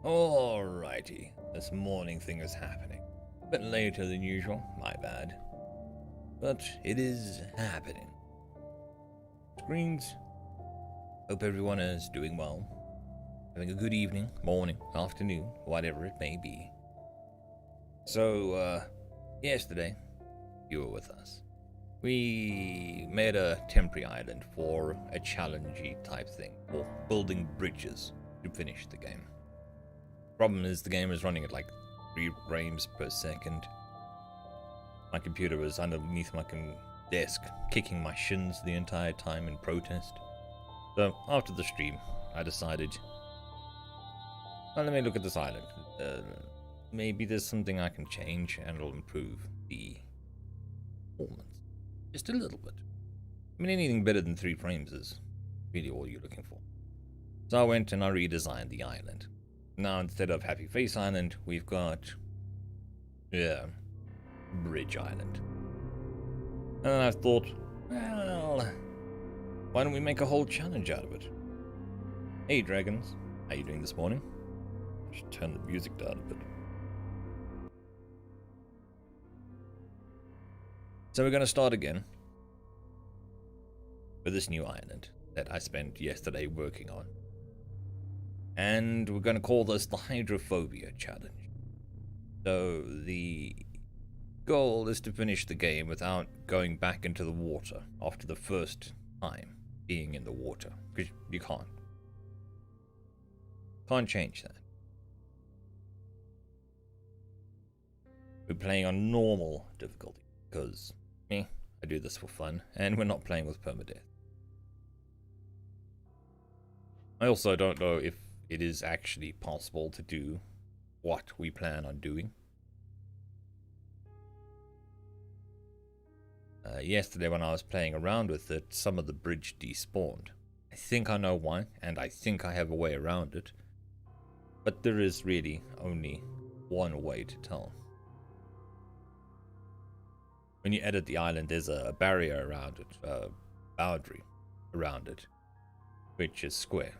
Alrighty, this morning thing is happening. A bit later than usual, my bad. But it is happening. Screens. Hope everyone is doing well. Having a good evening, morning, afternoon, whatever it may be. So, yesterday, you were with us. We made a temporary island for a challenge type thing, or building bridges to finish the game. Problem is the game is running at like 3 frames per second. My computer was underneath my desk, kicking my shins the entire time in protest. So after the stream, I decided, well, let me look at this island. Maybe there's something I can change and it'll improve the performance. Just a little bit. I mean, anything better than 3 frames is really all you're looking for. So I went and I redesigned the island. Now instead of Happy Face Island, we've got, Bridge Island. And then I thought, well, why don't we make a whole challenge out of it? Hey dragons, how you doing this morning? Just turn the music down a bit. So we're going to start again with this new island that I spent yesterday working on. And we're going to call this the Hydrophobia Challenge. So the goal is to finish the game without going back into the water after the first time being in the water. Because you can't. Can't change that. We're playing on normal difficulty because I do this for fun and we're not playing with permadeath. I also don't know if it is actually possible to do what we plan on doing. Yesterday when I was playing around with it, some of the bridge despawned. I think I know why, and I think I have a way around it. But there is really only one way to tell. When you edit the island, there's a barrier around it, a boundary around it, which is square.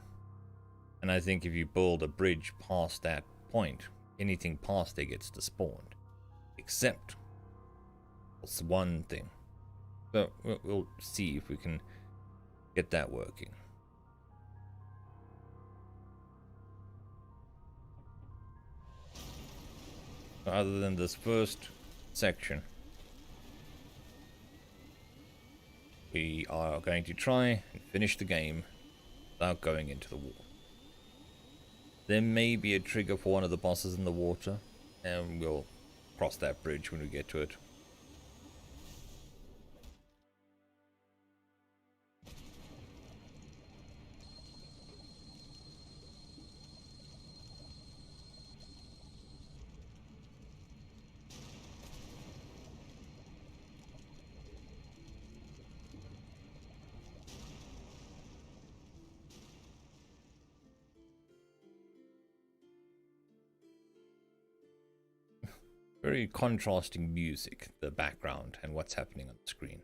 And I think if you build a bridge past that point, anything past there gets despawned. Except it's one thing. So we'll see if we can get that working. Other than this first section, we are going to try and finish the game without going into the water. There may be a trigger for one of the bosses in the water, and we'll cross that bridge when we get to it. Very contrasting music, the background, and what's happening on the screen.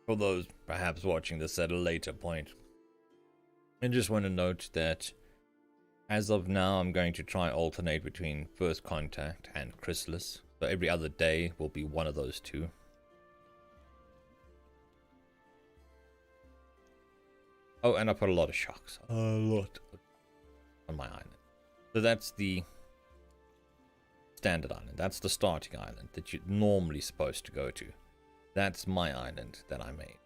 For those perhaps watching this at a later point, I just want to note that as of now I'm going to try alternate between First Contact and Chrysalis. So every other day will be one of those two. Oh, and I put a lot of shocks. A lot. On my island. So that's the standard island. That's the starting island that you're normally supposed to go to. That's my island that I made.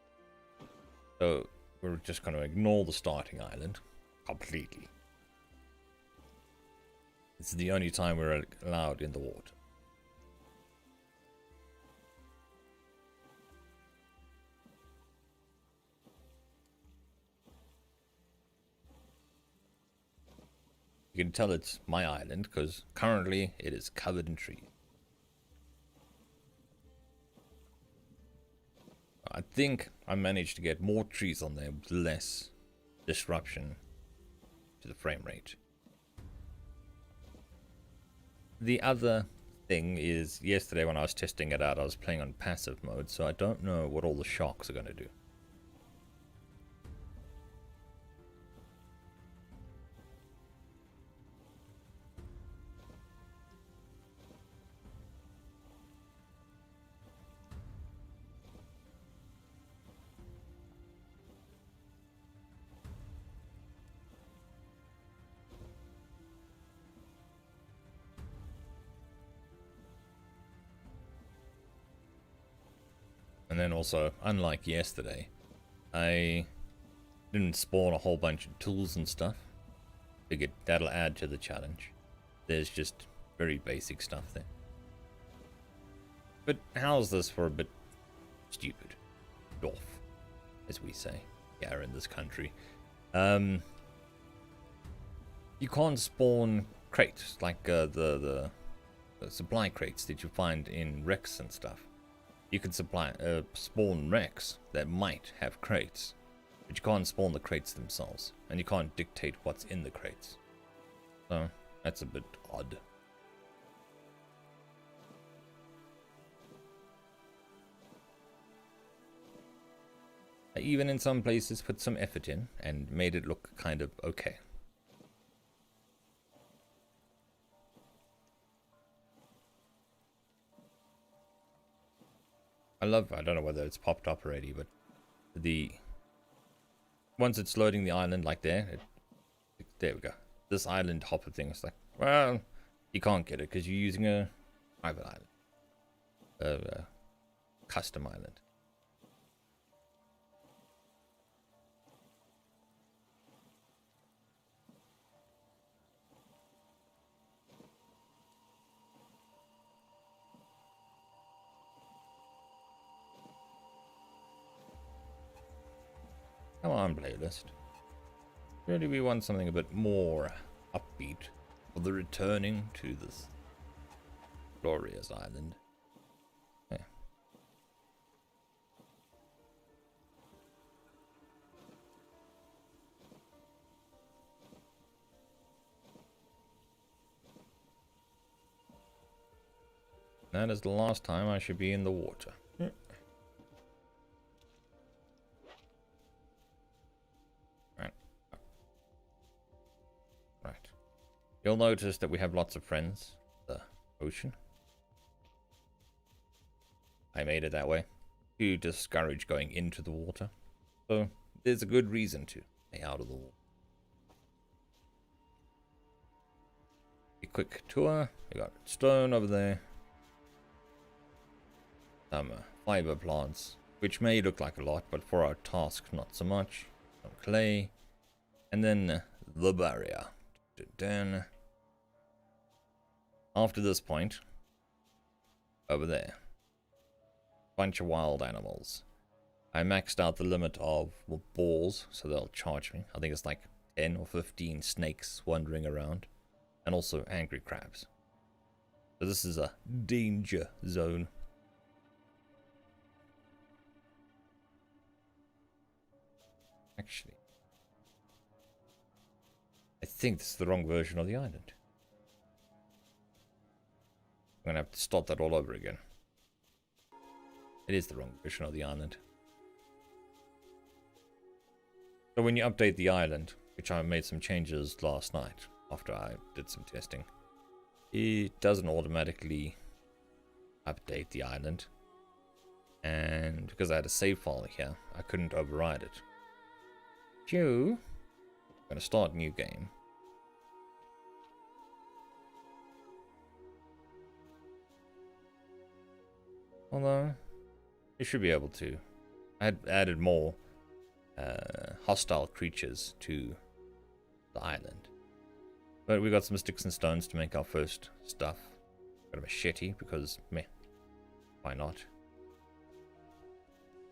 So we're just going to ignore the starting island completely. It's the only time we're allowed in the water. You can tell it's my island because currently it is covered in trees. I think I managed to get more trees on there with less disruption to the frame rate. The other thing is, yesterday when I was testing it out, I was playing on passive mode, so I don't know what all the sharks are going to do. And then also, unlike yesterday, I didn't spawn a whole bunch of tools and stuff. Figured that'll add to the challenge. There's just very basic stuff there. But how's this for a bit stupid? Off, as we say, yeah, in this country. You can't spawn crates like the supply crates that you find in wrecks and stuff. You can spawn wrecks that might have crates, but you can't spawn the crates themselves, and you can't dictate what's in the crates. So that's a bit odd. I even in some places put some effort in and made it look kind of okay. I don't know whether it's popped up already, but once it's loading the island like there we go. This island hopper thing is like, well, you can't get it because you're using a private island, a custom island. Come on, playlist. Really, we want something a bit more upbeat for the returning to this glorious island. Yeah. That is the last time I should be in the water. Right. You'll notice that we have lots of friends. The ocean. I made it that way to discourage going into the water. So there's a good reason to stay out of the water. A quick tour. We got stone over there. Some fiber plants, which may look like a lot, but for our task, not so much. Some clay. And then the barrier. Then after this point, over there, bunch of wild animals. I maxed out the limit of balls, so they'll charge me. I think it's like 10 or 15 snakes wandering around, and also angry crabs. So this is a danger zone. Actually, I think this is the wrong version of the island. I'm gonna have to start that all over again. It is the wrong version of the island. So when you update the island, which I made some changes last night after I did some testing, it doesn't automatically update the island. And because I had a save file here, I couldn't override it. I'm gonna start a new game. Although, you should be able to. I had added more hostile creatures to the island. But we got some sticks and stones to make our first stuff. Got a machete because, meh, why not?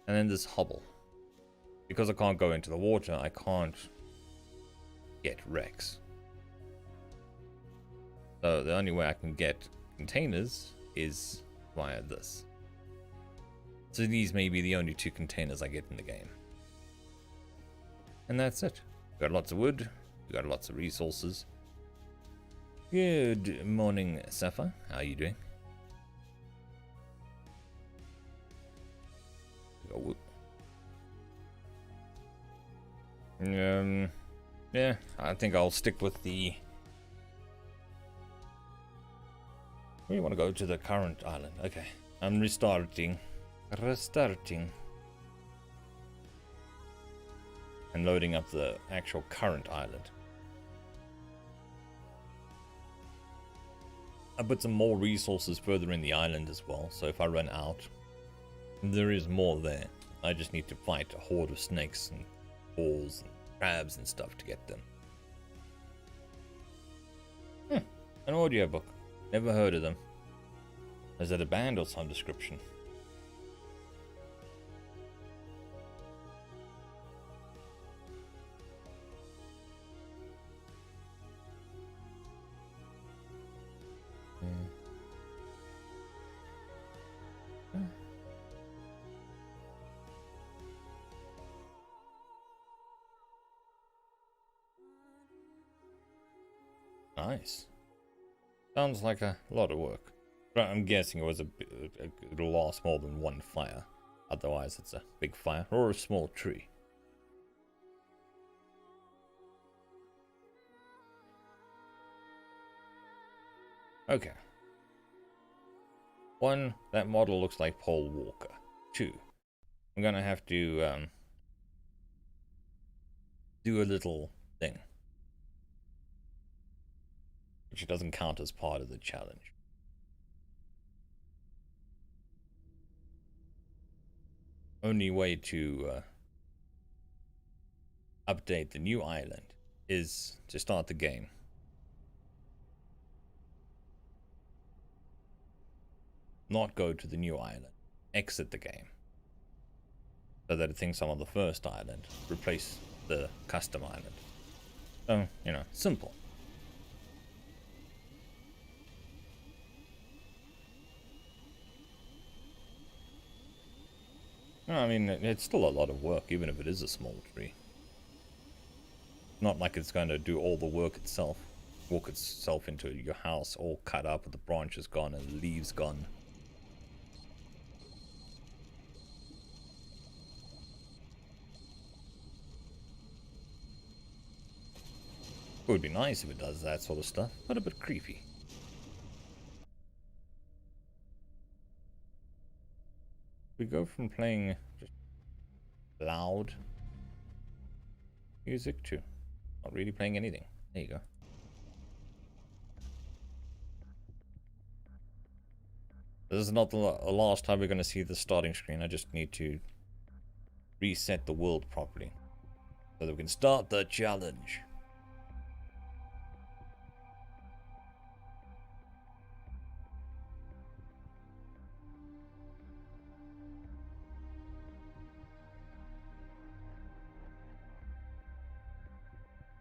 And then this hobble. Because I can't go into the water, I can't get wrecks. So the only way I can get containers is via this. So these may be the only 2 containers I get in the game. And that's it. We've got lots of wood. We've got lots of resources. Good morning, Sapphire. How are you doing? Yeah, I think I'll stick with the... We want to go to the current island. Okay, I'm restarting. And loading up the actual current island. I put some more resources further in the island as well, so if I run out, there is more there. I just need to fight a horde of snakes and balls and crabs and stuff to get them. An audiobook. Never heard of them. Is it a band or some description? Nice. Sounds like a lot of work. But I'm guessing it was it'll last more than one fire. Otherwise it's a big fire or a small tree. Okay. 1, that model looks like Paul Walker. 2, I'm gonna have to do a little thing. Which doesn't count as part of the challenge. Only way to update the new island is to start the game. Not go to the new island. Exit the game. So that it thinks I'm on the first island. Replace the custom island. So, you know, simple. I mean, it's still a lot of work, even if it is a small tree. Not like it's going to do all the work itself. Walk itself into your house, all cut up with the branches gone and the leaves gone. It would be nice if it does that sort of stuff, but a bit creepy. We go from playing just loud music to not really playing anything. There you go. This is not the last time we're going to see the starting screen. I just need to reset the world properly so that we can start the challenge.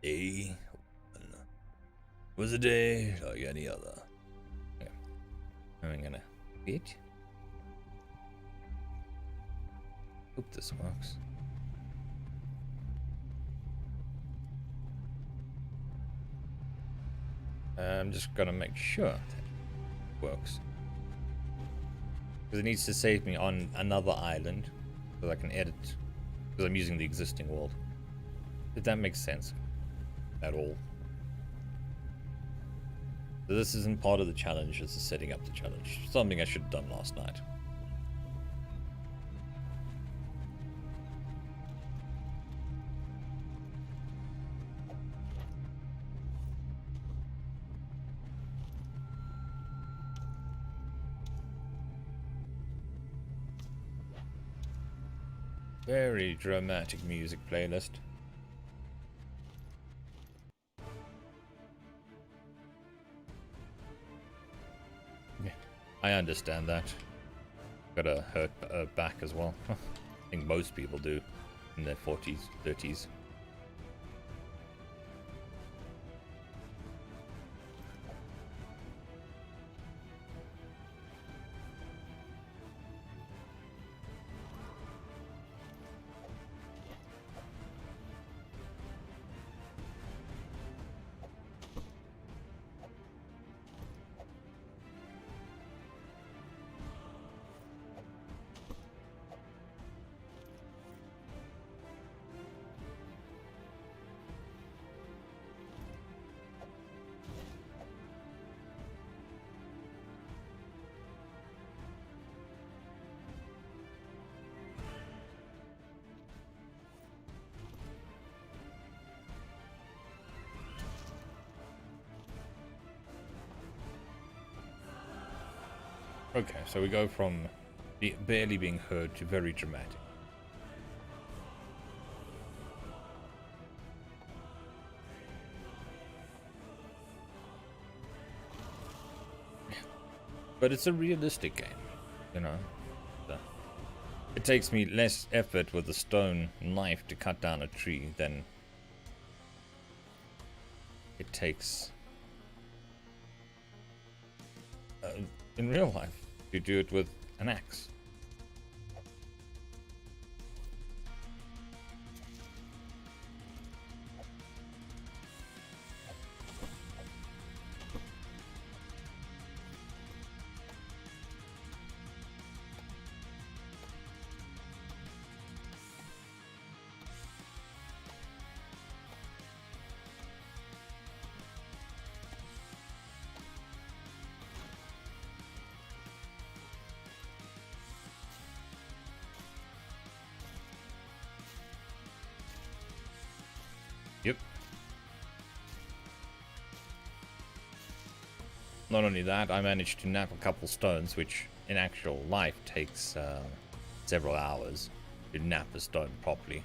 Day 1 was a day like any other. Okay. I'm gonna beat. Hope this works. I'm just gonna make sure that it works. Because it needs to save me on another island so I can edit. Because I'm using the existing world. If that makes sense at all. So this isn't part of the challenge, this is setting up the challenge. Something I should have done last night. Very dramatic music playlist. I understand that. Got a hurt back as well. I think most people do in their 40s, 30s. Okay, so we go from barely being heard to very dramatic. But it's a realistic game, you know. It takes me less effort with a stone knife to cut down a tree than it takes in real life to do it with an axe. Yep. Not only that, I managed to nap a couple stones, which in actual life takes several hours to nap a stone properly.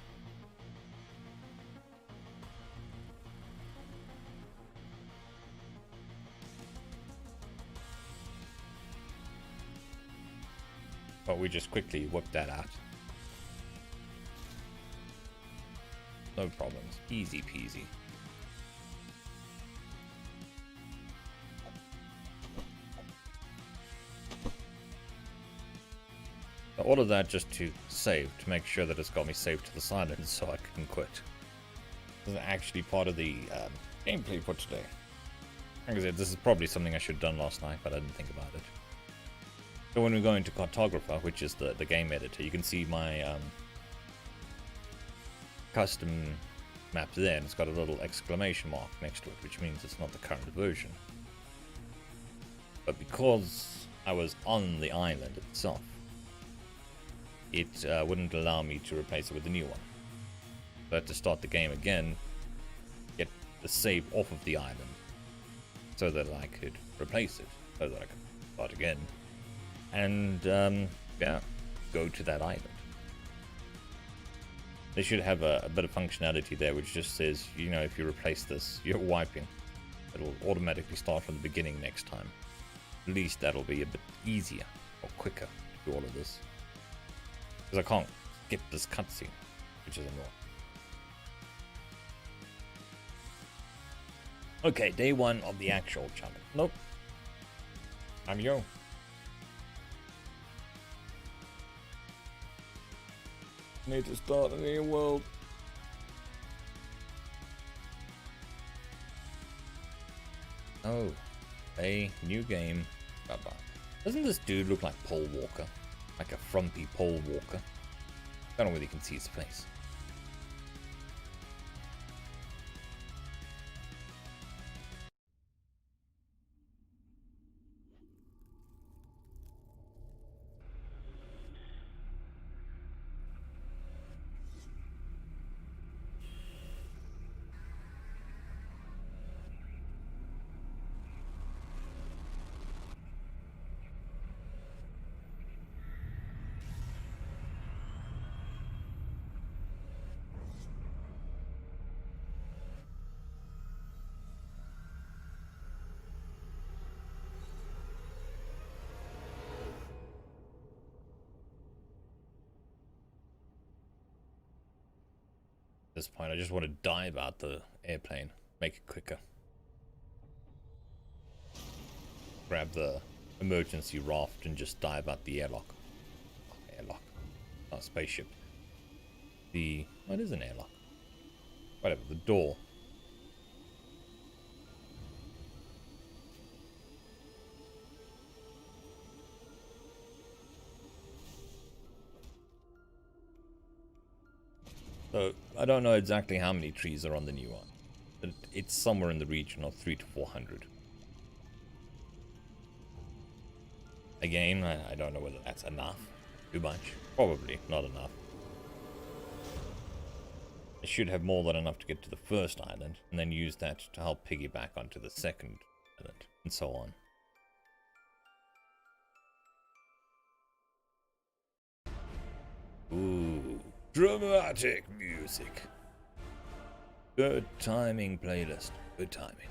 But we just quickly whipped that out. No problems. Easy peasy. So all of that just to save, to make sure that it's got me saved to the silence so I can quit. This is actually part of the gameplay for today. Like I said, this is probably something I should have done last night, but I didn't think about it. So when we go into Cartographer, which is the game editor, you can see my custom map there, and it's got a little exclamation mark next to it, which means it's not the current version. But because I was on the island itself, it wouldn't allow me to replace it with a new one. So I had to start the game again, get the save off of the island, so that I could replace it, so that I could start again, and yeah, go to that island. They should have a bit of functionality there which just says, you know, if you replace this, you're wiping. It'll automatically start from the beginning next time. At least that'll be a bit easier or quicker to do all of this. Because I can't skip this cutscene, which is annoying. Okay, day one of the actual challenge. Nope. I'm yo. Need to start a new world. Oh, a new game. Bye-bye. Doesn't this dude look like Paul Walker? Like a frumpy Paul Walker? I don't know whether you can see his face. At this point, I just want to dive out the airplane, make it quicker. Grab the emergency raft and just dive out the airlock. Airlock. Not spaceship. What is an airlock? Whatever, the door. So, I don't know exactly how many trees are on the new one, but it's somewhere in the region of 300 to 400. Again, I don't know whether that's enough, too much, probably not enough. I should have more than enough to get to the first island, and then use that to help piggyback onto the second island, and so on. Ooh, dramatic music. Good timing, playlist. Good timing.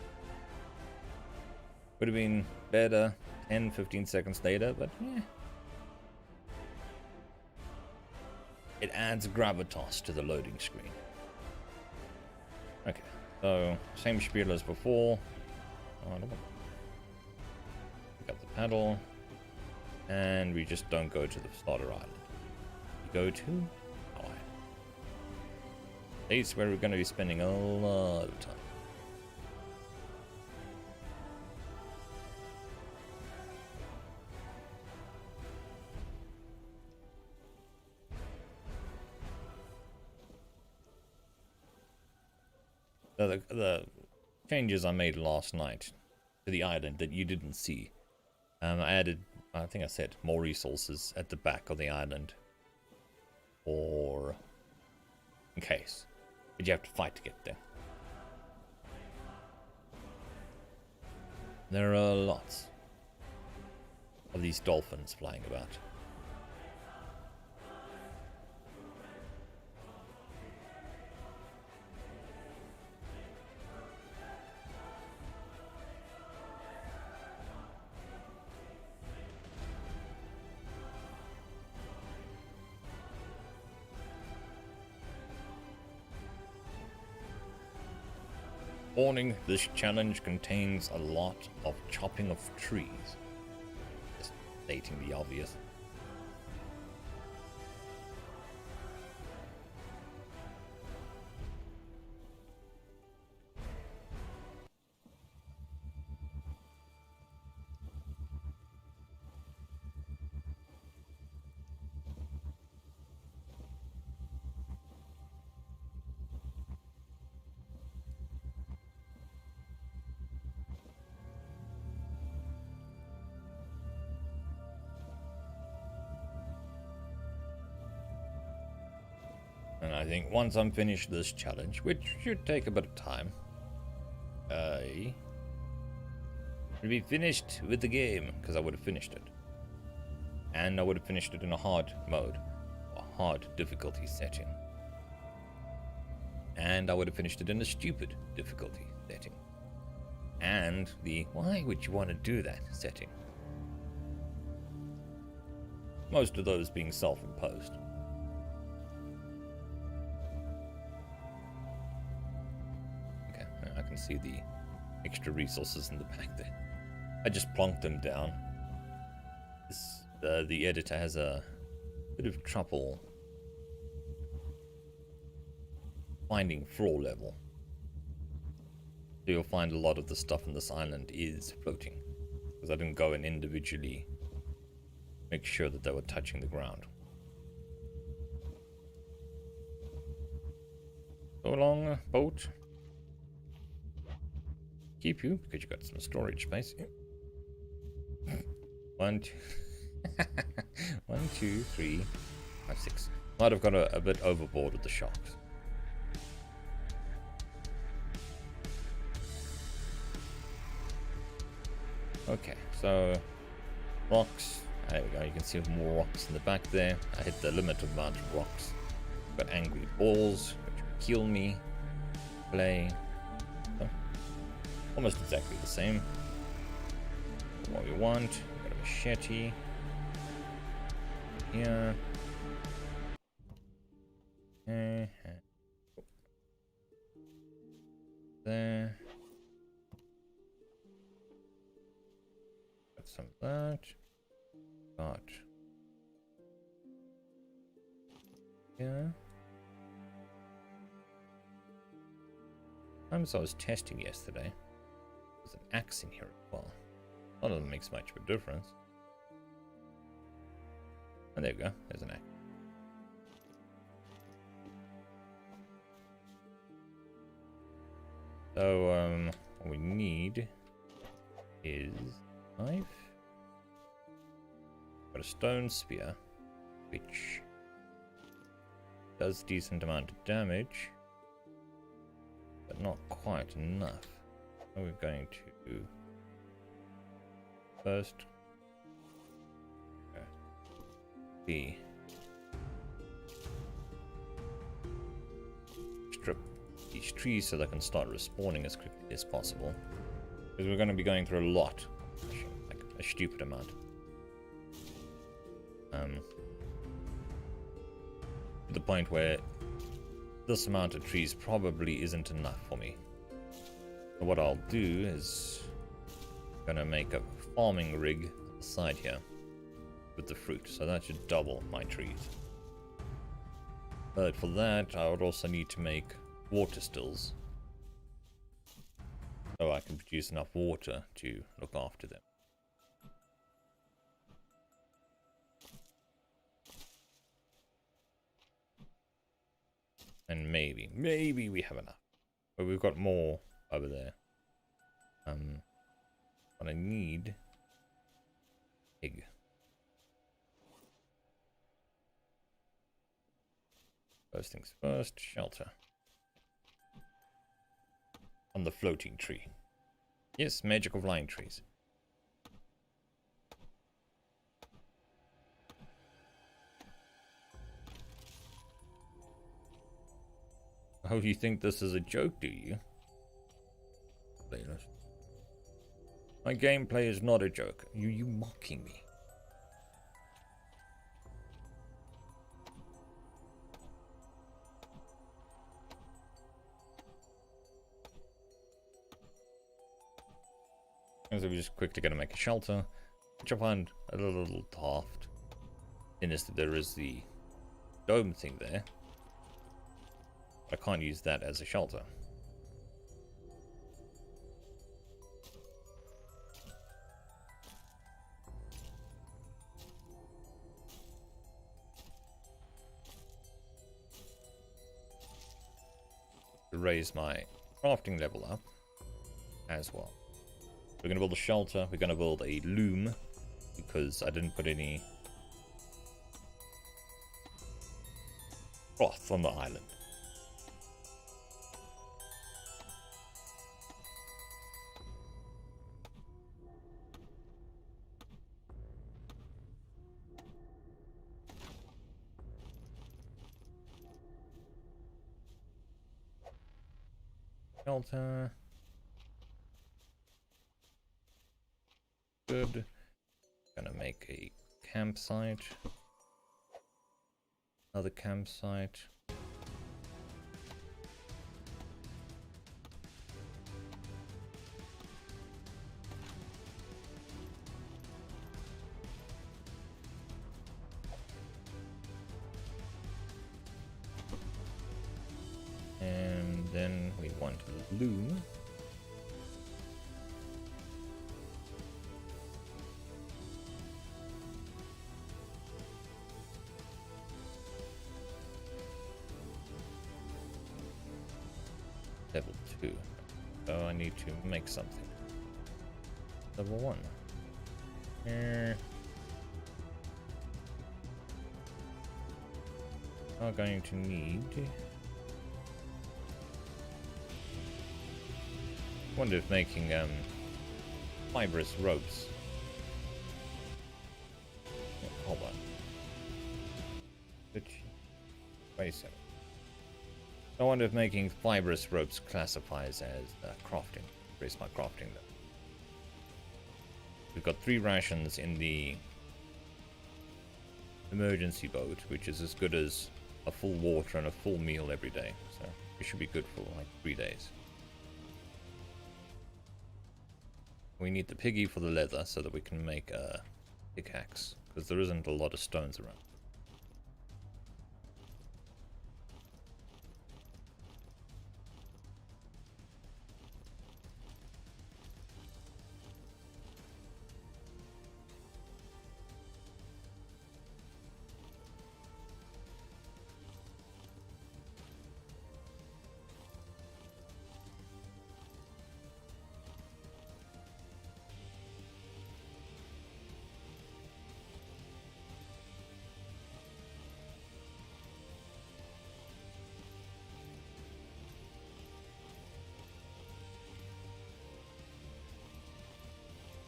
Would have been better 10-15 seconds later, but yeah. It adds gravitas to the loading screen. Okay, so same spiel as before. Oh, I don't want to pick up the paddle. And we just don't go to the starter island. We go to Hawaii. Place where we're going to be spending a lot of time. The changes I made last night to the island that you didn't see. I added, I think I said, more resources at the back of the island. Or in case. But you have to fight to get there. There are lots of these dolphins flying about. Warning, this challenge contains a lot of chopping of trees. Just stating the obvious. And I think once I'm finished this challenge, which should take a bit of time, I will be finished with the game, because I would have finished it. And I would have finished it in a hard mode, a hard difficulty setting. And I would have finished it in a stupid difficulty setting. And the why would you want to do that setting? Most of those being self-imposed. I can see the extra resources in the back there. I just plonked them down. The editor has a bit of trouble finding floor level. So you'll find a lot of the stuff on this island is floating. Because I didn't go and individually make sure that they were touching the ground. So long, boat. Keep you because you got some storage space. 1, 2, 1, 2, 3, 5, 6. Might have got a bit overboard with the sharks. Okay, so rocks. There we go. You can see more rocks in the back there. I hit the limit of amount of rocks. Got angry balls, which will kill me. Play. Almost exactly the same. What we want, we got a machete here. Okay. There. Got some of that. Got here. I was testing yesterday. There's an axe in here as well. None of them makes much of a difference. And there we go, there's an axe. So, what we need is a knife. Got a stone spear, which does decent amount of damage, but not quite enough. So we're going to first see these trees so they can start respawning as quickly as possible. Because we're going to be going through a lot. Like a stupid amount. To the point where this amount of trees probably isn't enough for me. So what I'll do is gonna make a farming rig on the side here with the fruit, so that should double my trees. But for that I would also need to make water stills so I can produce enough water to look after them. And maybe we have enough. But we've got more over there. What I need... Egg. First things first, shelter. On the floating tree. Yes, magical flying trees. Oh, you think this is a joke, do you? My gameplay is not a joke. You mocking me? And so we're just quickly gonna make a shelter, which I find a little daft. In this, there is the dome thing there. I can't use that as a shelter. To raise my crafting level up as well. We're going to build a shelter. We're going to build a loom because I didn't put any cloth on the island. Shelter. Good. Gonna make a campsite. Another campsite. And then we want a loom. Level 2. So I need to make something. Level 1. Are going to need... wonder if making fibrous ropes. Oh, hold on. Wait a second. I wonder if making fibrous ropes classifies as crafting. Raise my crafting though. We've got 3 rations in the emergency boat, which is as good as a full water and a full meal every day. So we should be good for like 3 days. We need the piggy for the leather so that we can make a pickaxe, because there isn't a lot of stones around.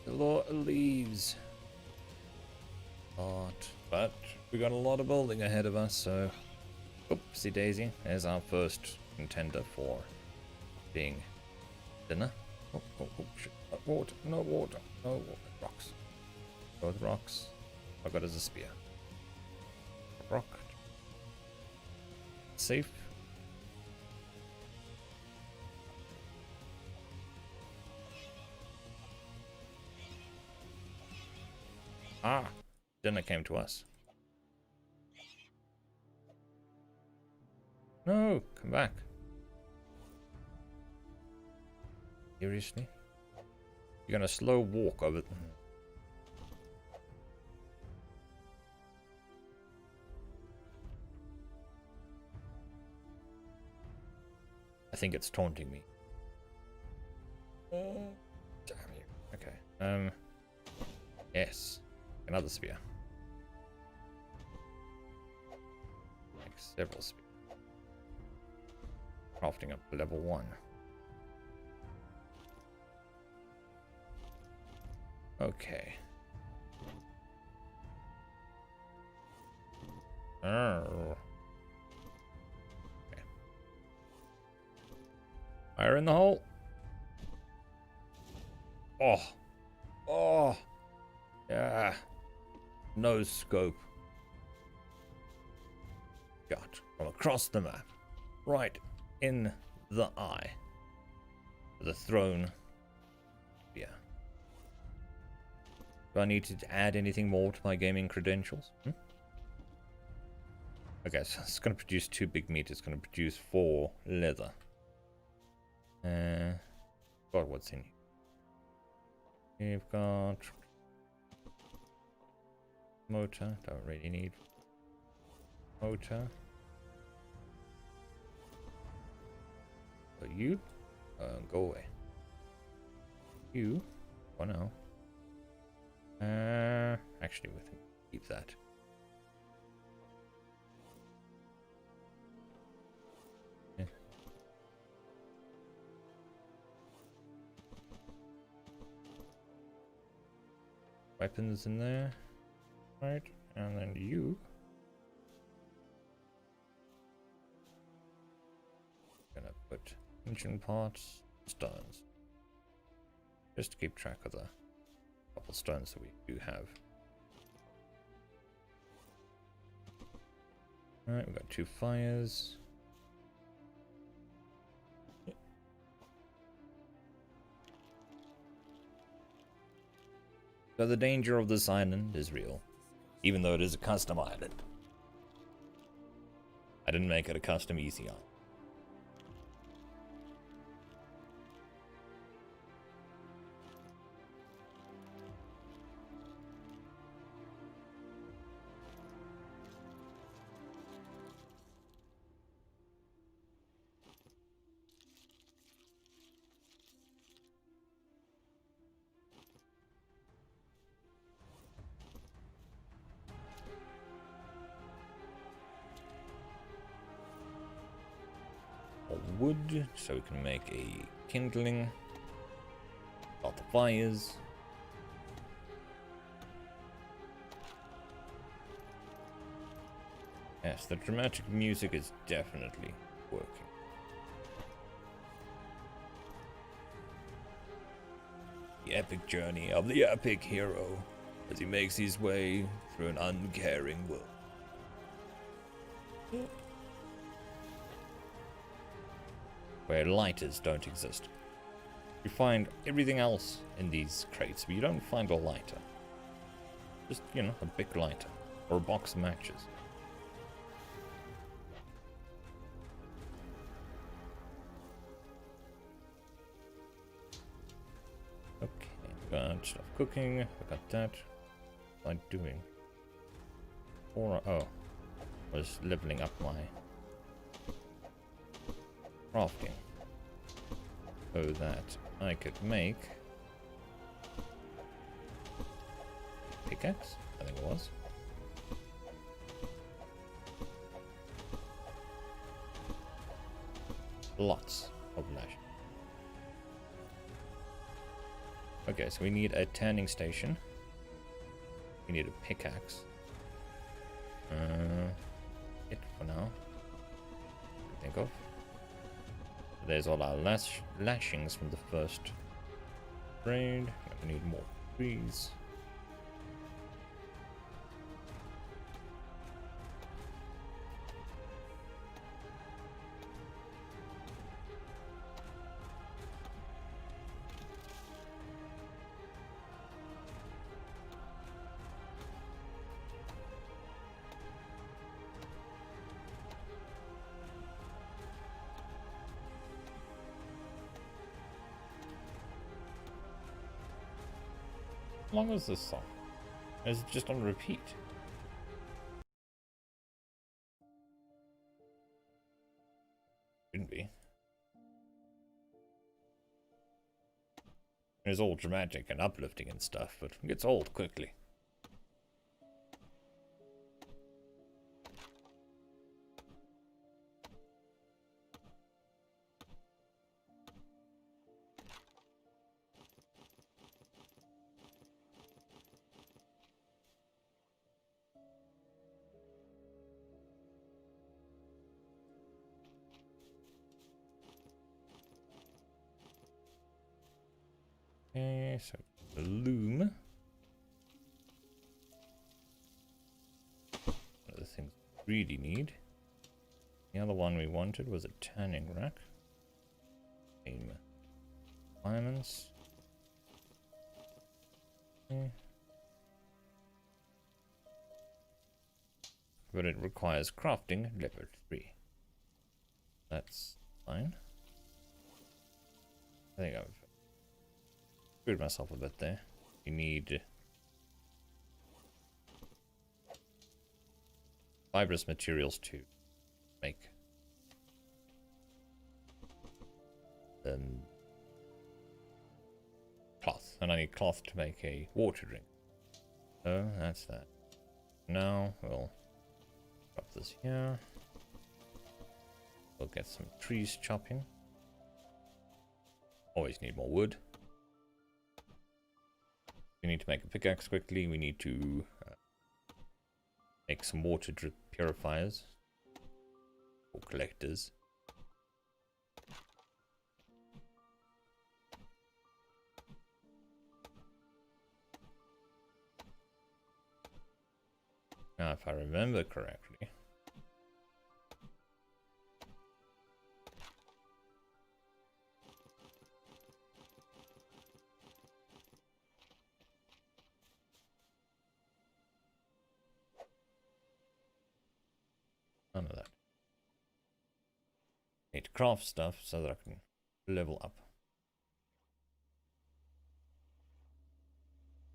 A lot of leaves. But we got a lot of building ahead of us, so oopsie daisy. There's our first contender for being dinner. Oh, shit. Water, no water, no water. Rocks. Both rocks. I got as a spear. Rock. Safe. Ah, dinner came to us. No, come back. Seriously? You're gonna slow walk over. I think it's taunting me. Damn you. Okay. Yes. Another spear. Like several spears. Crafting up to level 1. Okay. Oh. Okay. Fire in the hole. Oh. Oh. Yeah. No scope. Shot from across the map. Right in the eye. The throne. Yeah. Do I need to add anything more to my gaming credentials? Okay, so it's going to produce 2 big meat. It's going to produce 4 leather. God, what's in here? We've got motor. Don't really need motor. So you go away. You for now. Actually, we can keep that. Yeah. Weapons in there, right? And then you. Gonna put engine parts, stones, just to keep track of the couple stones that we do have. Alright, we've got 2 fires. So the danger of this island is real, even though it is a custom island. I didn't make it a custom easy island. Wood, so we can make a kindling. Start the fires. Yes, the dramatic music is definitely working. The epic journey of the epic hero as he makes his way through an uncaring world. Where lighters don't exist. You find everything else in these crates, but you don't find a lighter. Just, you know, a big lighter. Or a box of matches. Okay, got stuff cooking. We got that. What am I doing? Or, oh, I was leveling up my crafting so that I could make pickaxe, I think it was. Lots of lash. Okay, so we need a tanning station. We need a pickaxe. It for now. Think of. There's all our lashings from the first raid. We need more trees. How long was this song? Is it just on repeat? Shouldn't be. It's all dramatic and uplifting and stuff, but it gets old quickly. Okay, so the loom. One of the things we really need. The other one we wanted was a tanning rack. Same requirements. Okay. But it requires crafting level 3. That's fine. I think I've screwed myself a bit there. You need fibrous materials to make cloth, and I need cloth to make a water drink. So that's that. Now we'll drop this here. We'll get some trees chopping. Always need more wood. We need to make a pickaxe quickly. We need to make some water drip purifiers or collectors. Now, if I remember correctly, none of that. Need to craft stuff so that I can level up.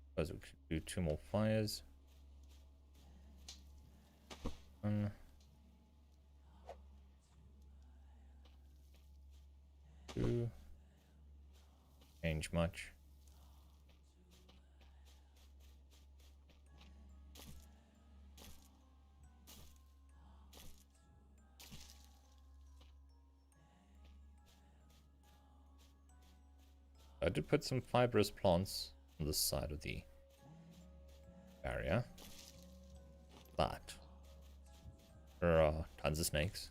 Suppose we could do 2 more fires. 1, 2. Change much. I did put some fibrous plants on the side of the barrier, but there are tons of snakes,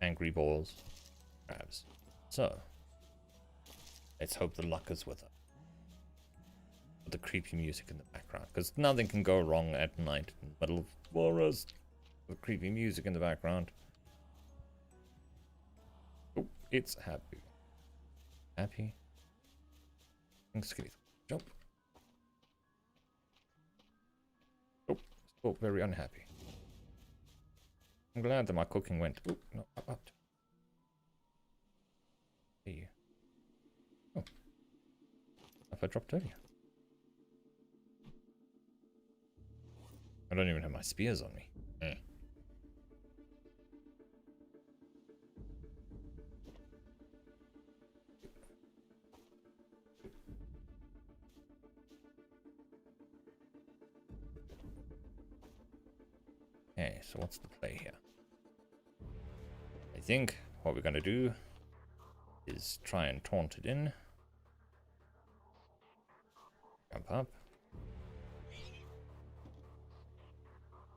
angry balls, crabs. So let's hope the luck is with us. With the creepy music in the background, because nothing can go wrong at night in the middle of forest with creepy music in the background. Oh, it's happy. Happy. Jump. Oh, still very unhappy. I'm glad that my cooking went. Oh, no, up. Hey. Oh. If I dropped earlier. I don't even have my spears on me. Okay, so what's the play here? I think what we're gonna do is try and taunt it in. Jump up.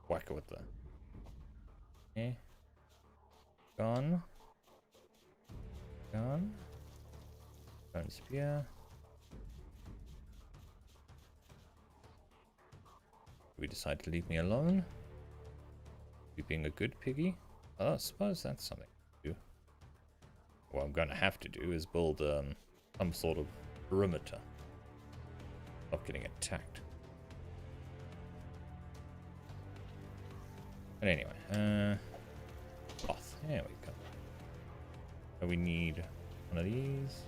Whack it with the... Okay. Gone. on. Stone spear. We decide to leave me alone. You being a good piggy? Oh, I suppose that's something to do. What I'm going to have to do is build some sort of perimeter of getting attacked. But anyway, cloth. There we go. So we need one of these.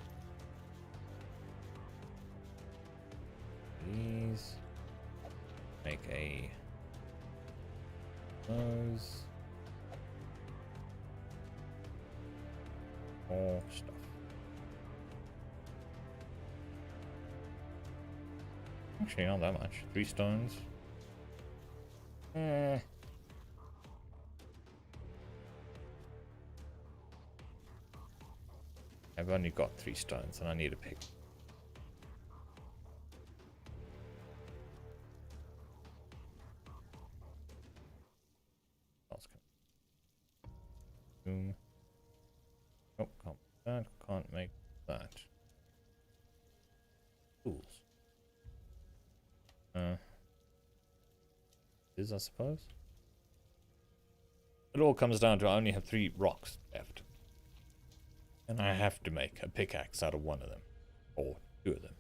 These. Make a those. More stuff. Actually, not that much. 3 stones. I've only got 3 stones and I need a pick. Boom. Oh, can't make that. Can't make that. Tools. I suppose. It all comes down to I only have 3 rocks left. And I have to make a pickaxe out of one of them. Or 2 of them.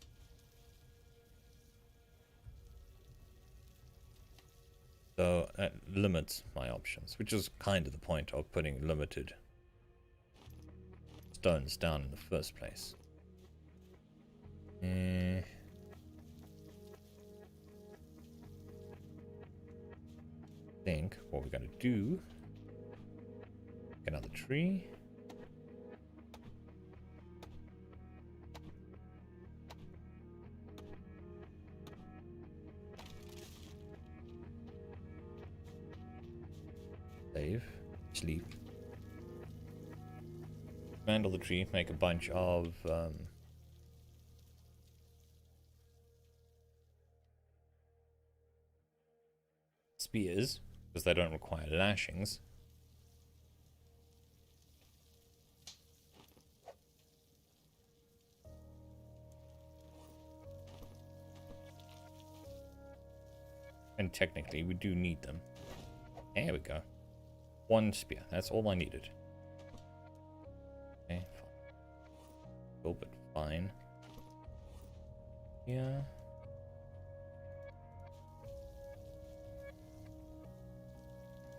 So that limits my options, which is kind of the point of putting limited stones down in the first place. I think what we're going to do, another tree. Save. Sleep. Handle the tree, make a bunch of spears, because they don't require lashings. And technically we do need them. There we go. 1 spear, that's all I needed. Okay, cool, but fine. Yeah.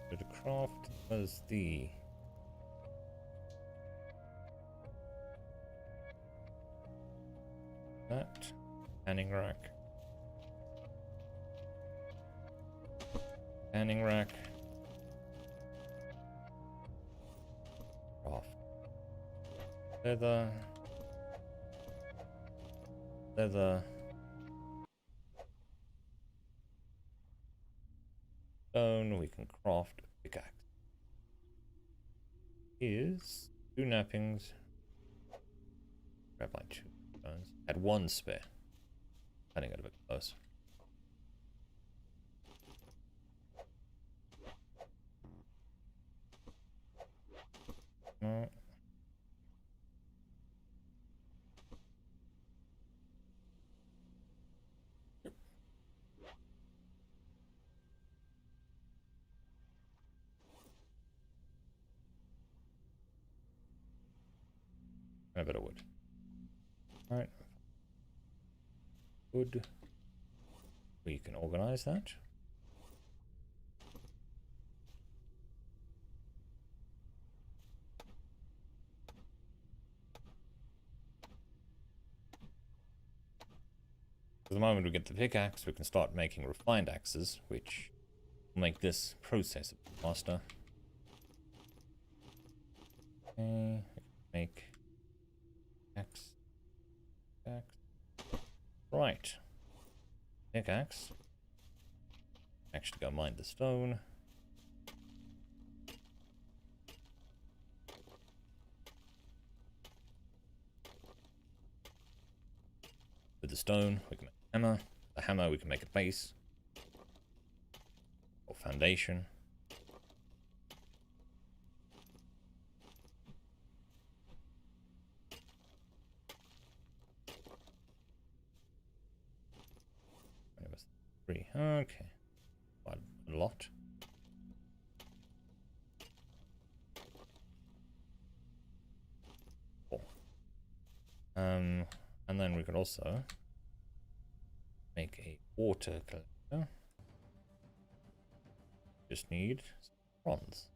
So the craft was the that canning rack. Canning rack. Craft. Leather. Leather. Stone, we can craft a pickaxe. Is 2 nappings. Grab my 2 stones. Had 1 spare. I think I got a bit close. No. A bit of wood. Alright. Wood. We can organize that. The moment we get the pickaxe, we can start making refined axes, which will make this process a bit faster. Okay, make axe. Right. Pickaxe. Actually go mine the stone. With the stone, we can make a hammer. The hammer, we can make a base. Or foundation. 3. Okay. Quite a lot. Cool. And then we could also make a water collector. Just need some bronze.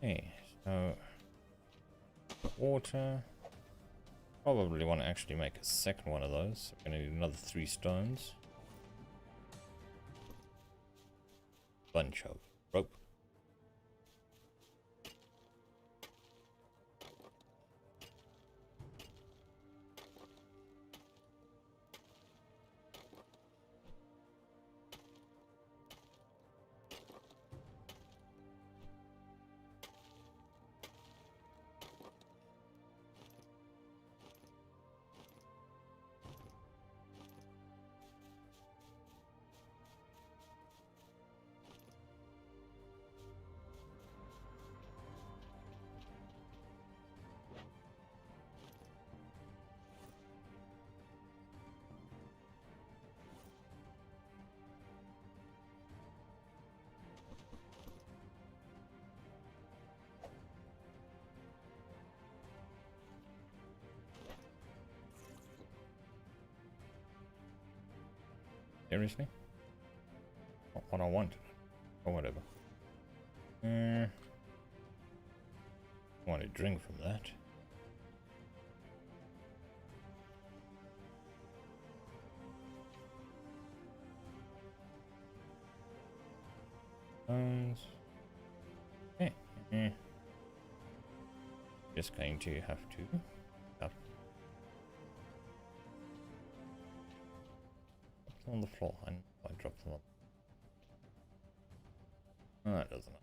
Okay, so water. Probably want to actually make a second one of those. We're going to need another 3 stones. Bunch of rope. Seriously? Not what I want. Or whatever. I want to drink from that. Okay. Just going to have to up on the floor. I dropped them on. Oh, that doesn't.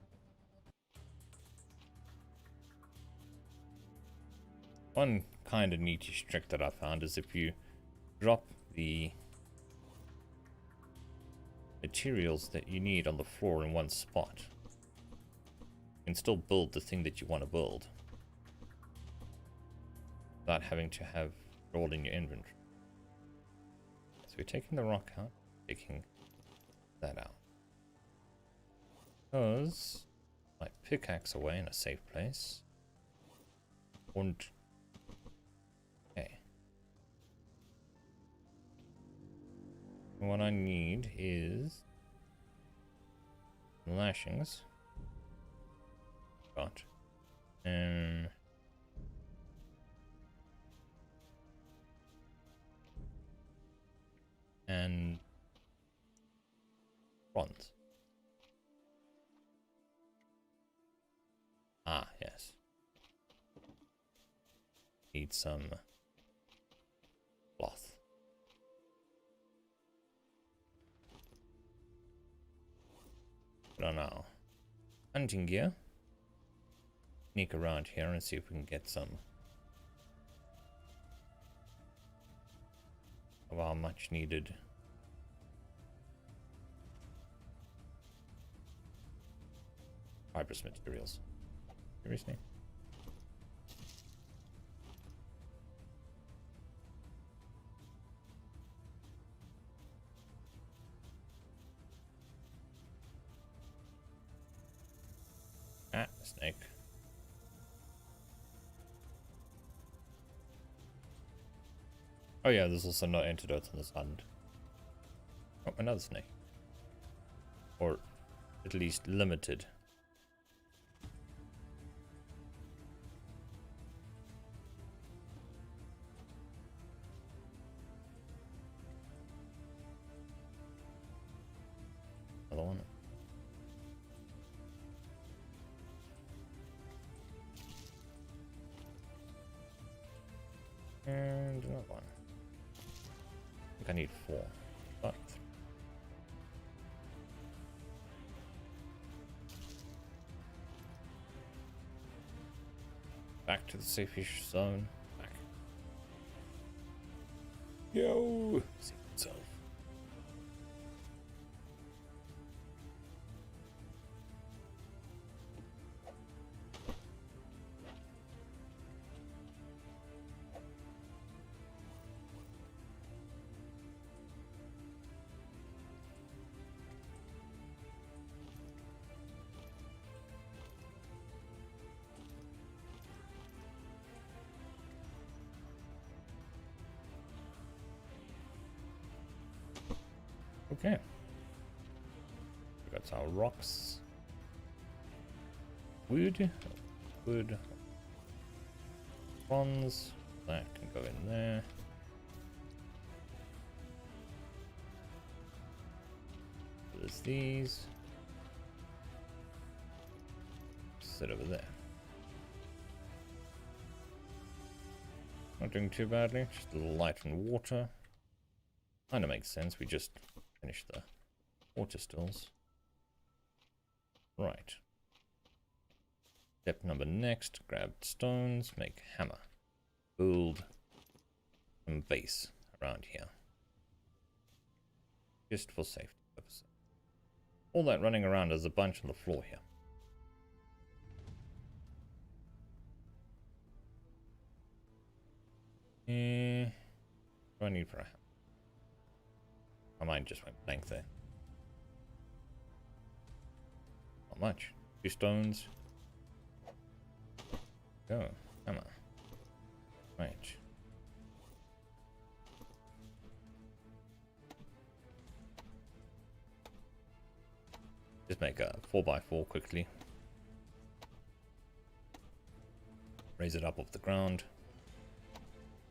One kind of neatish trick that I found is if you drop the materials that you need on the floor in one spot, you can still build the thing that you want to build without having to have it all in your inventory. So we're taking the rock out, taking that out. Because my pickaxe away in a safe place. And okay. What I need is lashings. Got. And bronze. Ah, yes. Need some cloth. I don't know. Hunting gear. Sneak around here and see if we can get some of our much needed fibrous materials. Seriously? Ah, snake. Oh yeah, there's also no antidotes on this island. Oh, another snake. Or at least limited. Another one. And another one. I think I need 4. Back to the safe-ish zone. Back. Yo! See itself. Okay. We got our rocks. Wood. Wood. Bronze. That can go in there. There's these. Sit over there. Not doing too badly. Just a little light on water. Kinda makes sense. We just finish the water stills. Right. Step number next, grab stones, make hammer. Build some base around here. Just for safety purposes. All that running around is a bunch on the floor here. What do I need for a hammer? My mind just went blank there. Not much. 2 stones. Go. Hammer. Right. Just make a 4x4 quickly. Raise it up off the ground.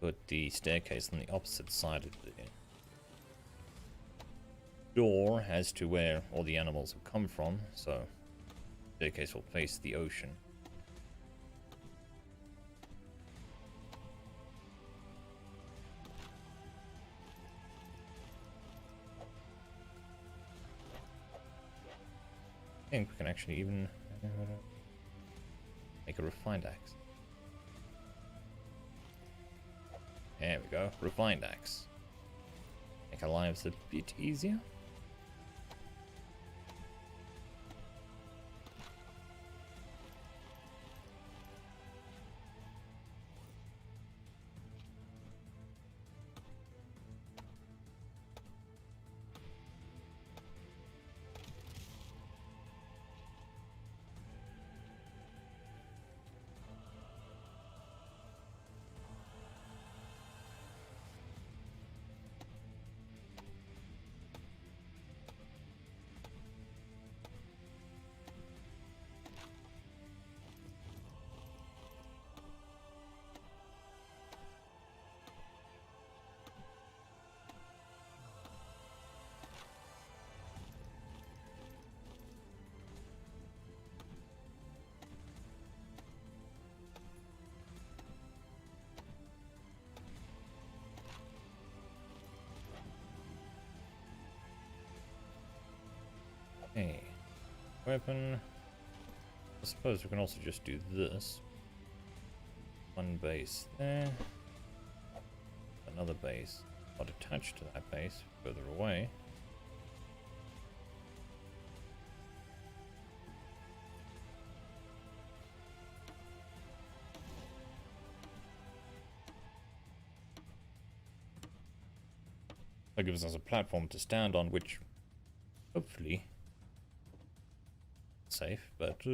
Put the staircase on the opposite side of the door as to where all the animals have come from, so the staircase will face the ocean. I think we can actually even make a refined axe. There we go, refined axe. Make our lives a bit easier. Okay, weapon. I suppose we can also just do this. One base there. Another base. Not attached to that base, further away. That gives us a platform to stand on, which hopefully safe, but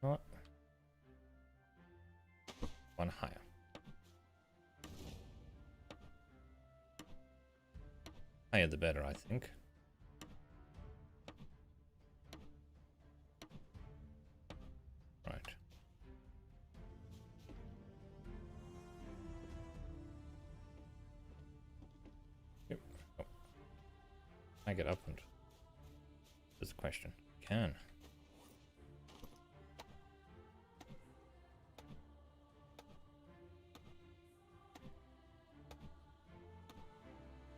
not one higher. Higher the better, I think. Right. Yep. Oh. I get up and there's a question. Can.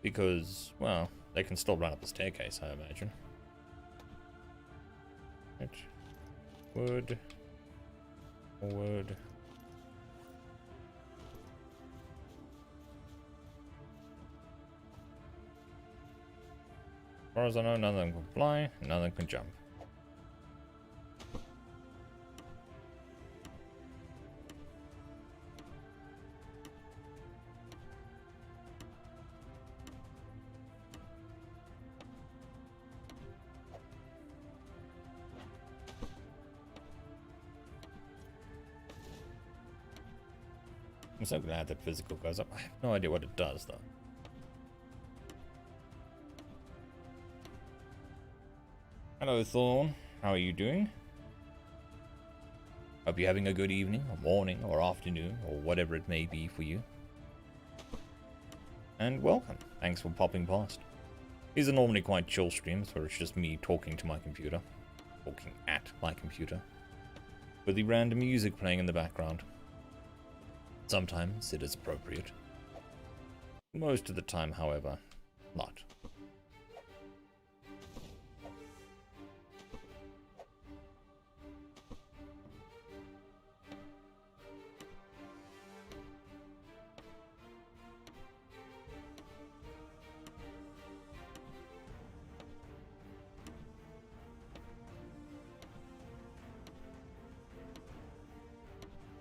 Because, well, They can still run up the staircase, I imagine. Right. Wood. Wood. As far as I know, none of them can fly, none of them can jump. I'm so glad that physical goes up. I have no idea what it does, though. Hello, Thorn. How are you doing? Hope you're having a good evening, or morning, or afternoon, or whatever it may be for you. And welcome. Thanks for popping past. These are normally quite chill streams, where it's just me talking to my computer. Talking at my computer. With the random music playing in the background. Sometimes it is appropriate. Most of the time, however, not.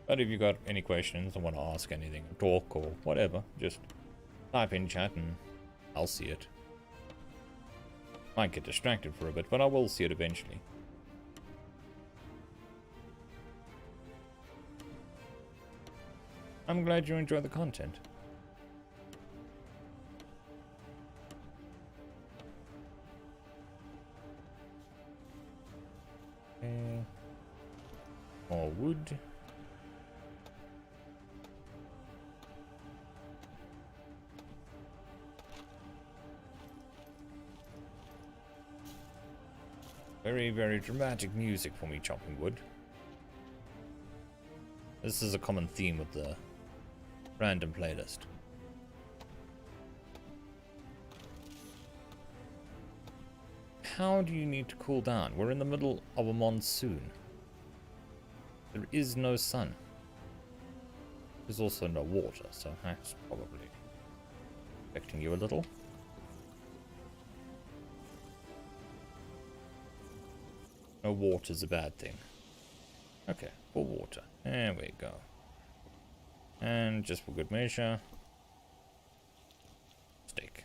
But if you got any questions or want to ask anything, or talk, or whatever, just type in chat and I'll see it. Might get distracted for a bit, but I will see it eventually. I'm glad you enjoy the content. Okay. More wood. Very, very dramatic music for me chopping wood. This is a common theme with the random playlist. How do you need to cool down? We're in the middle of a monsoon. There is no sun. There's also no water, so that's probably affecting you a little. No water's a bad thing. Okay, full water. There we go. And just for good measure, steak.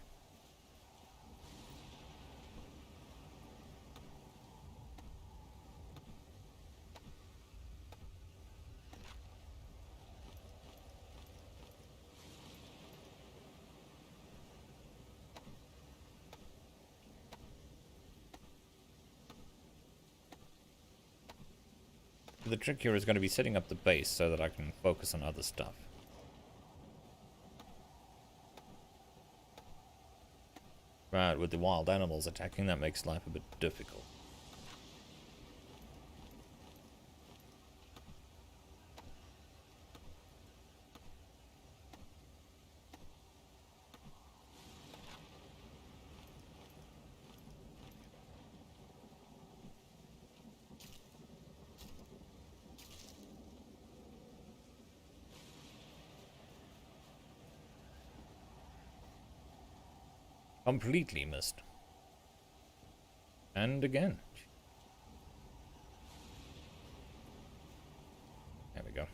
The trick here is going to be setting up the base so that I can focus on other stuff. Right, with the wild animals attacking, that makes life a bit difficult. Completely missed. And again. There we go.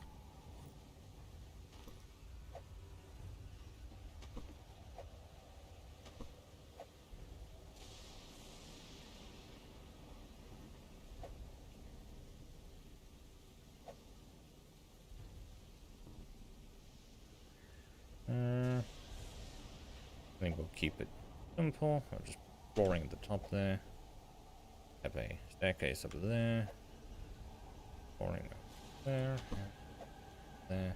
I think we'll keep it simple. I'm just flooring at the top there. Have a staircase up there. Flooring up there. There.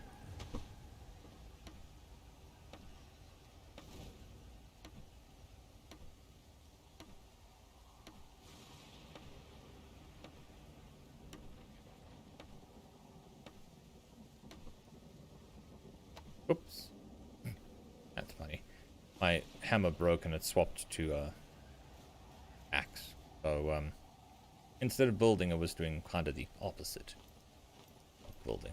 Oops. That's funny. my hammer broke and it swapped to axe. So instead of building, I was doing kind of the opposite of building.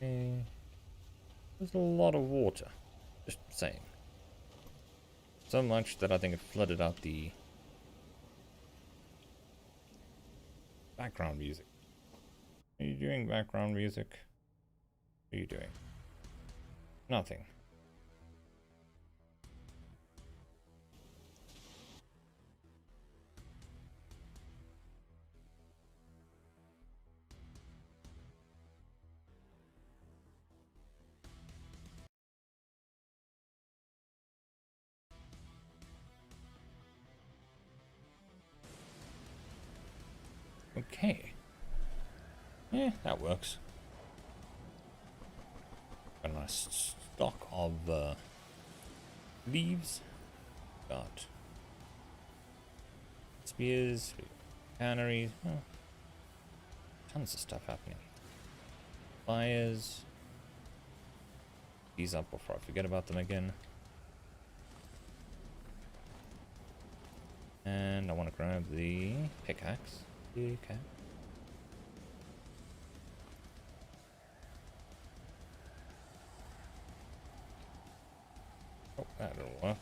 Okay. There's a lot of water. Just saying. So much that I think it flooded out the background music. Are you doing background music? What are you doing? Nothing. Okay. Yeah, that works. Got a nice stock of leaves. Got spears, canneries. Oh, tons of stuff happening. Fires. These up before I forget about them again. And I want to grab the pickaxe. Okay. Oh, that didn't work.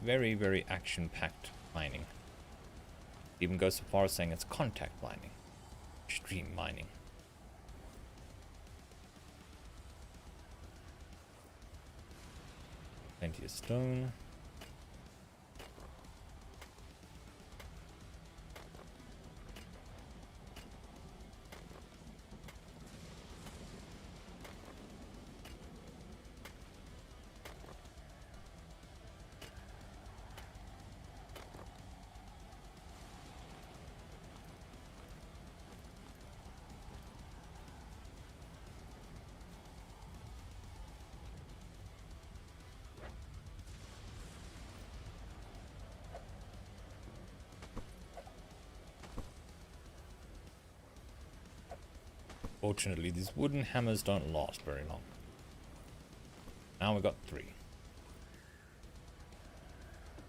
Very, very action-packed mining. Even goes so far as saying it's contact mining. Extreme mining. Plenty of stone. Fortunately, these wooden hammers don't last very long. Now we've got 3.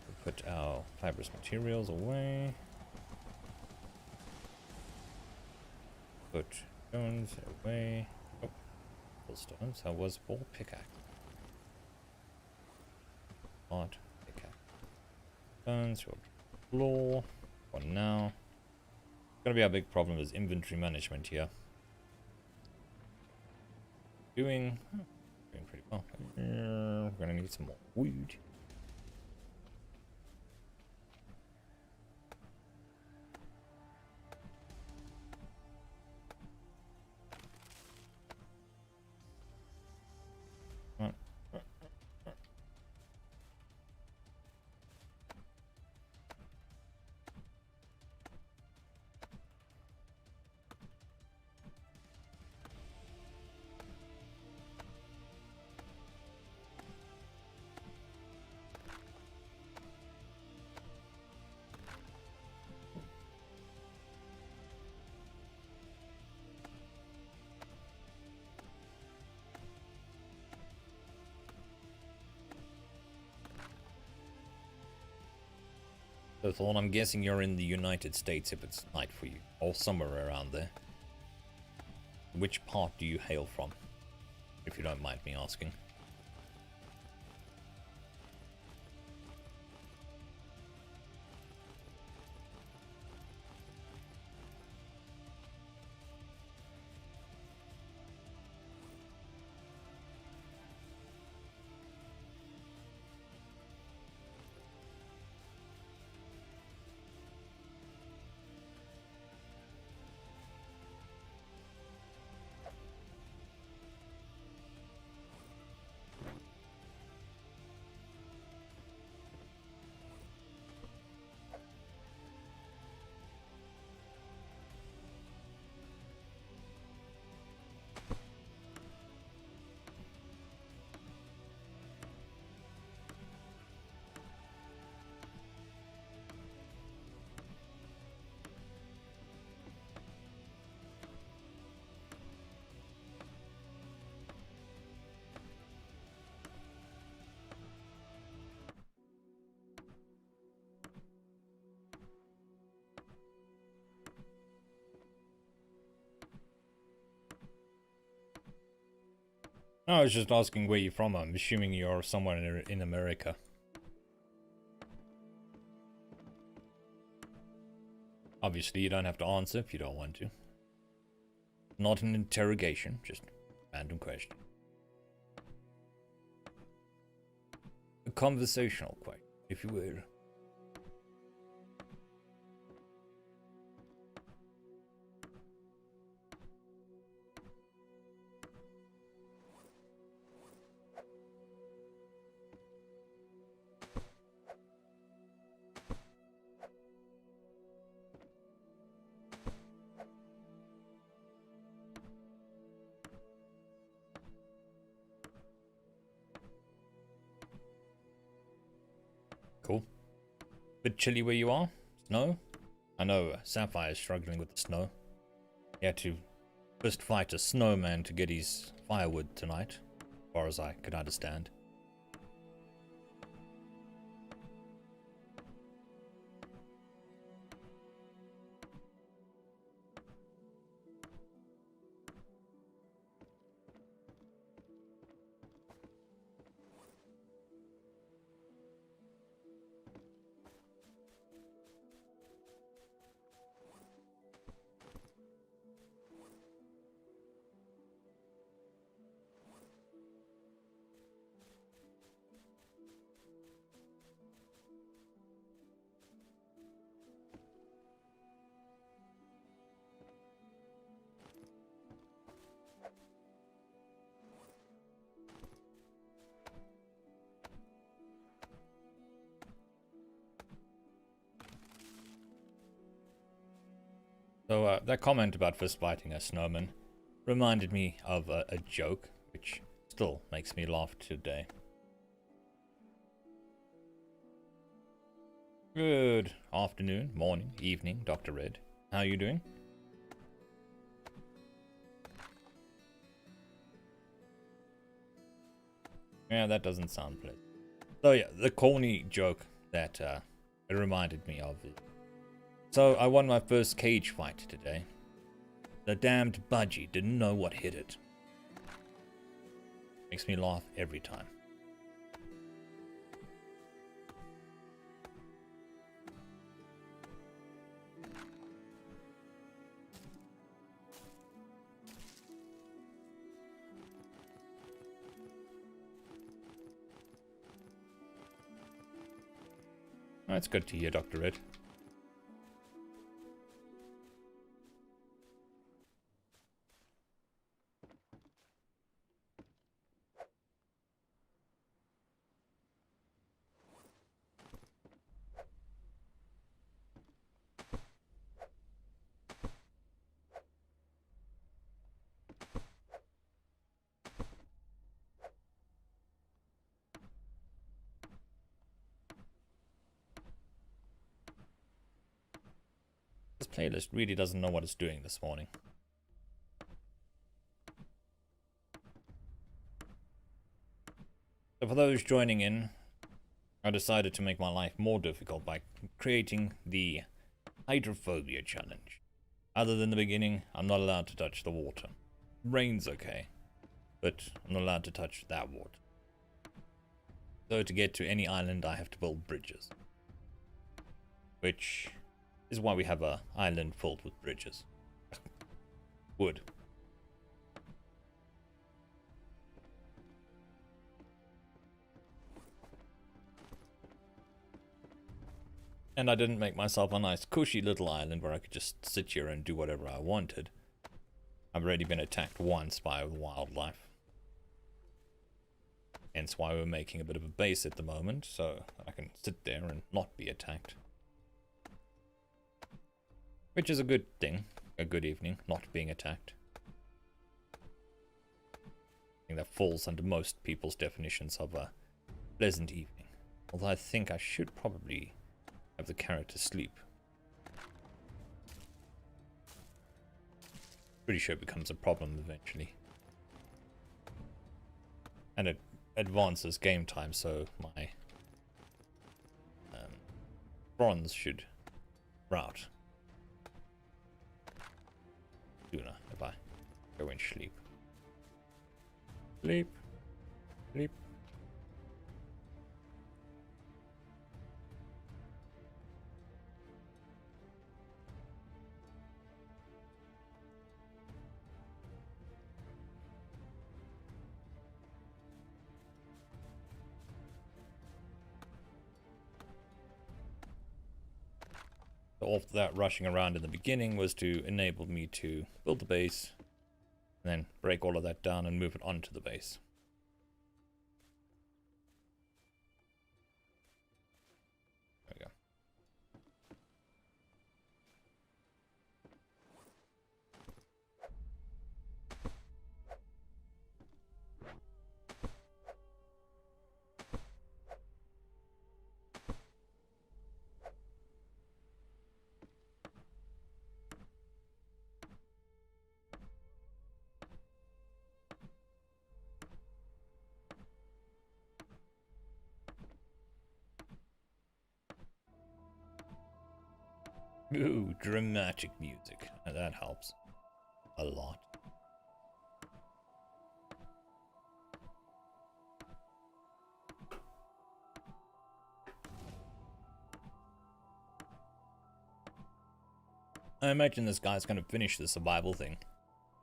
We'll put our fibrous materials away. Put stones away. Oh, full stones. That was full pickaxe. Hot pickaxe. Stones. Floor. For now. Gonna be our big problem is inventory management here. Doing pretty well. We're gonna need some more wood. So Thorn, I'm guessing you're in the United States if it's night for you, or somewhere around there. Which part do you hail from, if you don't mind me asking? No, I was just asking where you're from. I'm assuming you're somewhere in America. Obviously, you don't have to answer if you don't want to. Not an interrogation, just a random question. A conversational question, if you will. Cool. Bit chilly where you are? Snow? I know Sapphire is struggling with the snow. He had to first fight a snowman to get his firewood tonight, as far as I could understand. So that comment about fist fighting a snowman reminded me of a joke, which still makes me laugh today. Good afternoon, morning, evening, Dr. Red. How are you doing? Yeah, that doesn't sound pleasant. So yeah, the corny joke that it reminded me of it. So I won my first cage fight today. The damned budgie didn't know what hit it. Makes me laugh every time. That's good to hear, Dr. Red. This playlist really doesn't know what it's doing this morning. So for those joining in, I decided to make my life more difficult by creating the Hydrophobia Challenge. Other than the beginning, I'm not allowed to touch the water. Rain's okay, but I'm not allowed to touch that water. So to get to any island, I have to build bridges. Which is why we have an island filled with bridges. Wood. And I didn't make myself a nice cushy little island where I could just sit here and do whatever I wanted. I've already been attacked once by wildlife. Hence why we're making a bit of a base at the moment, so I can sit there and not be attacked. Which is a good thing, a good evening, not being attacked. I think that falls under most people's definitions of a pleasant evening. Although I think I should probably have the character sleep. Pretty sure it becomes a problem eventually. And it advances game time, so my bronze should route sooner if I go and sleep. Sleep. Sleep. So all that rushing around in the beginning was to enable me to build the base, and then break all of that down and move it onto the base. There we go. Ooh, dramatic music. That helps a lot. I imagine this guy's going to finish the survival thing,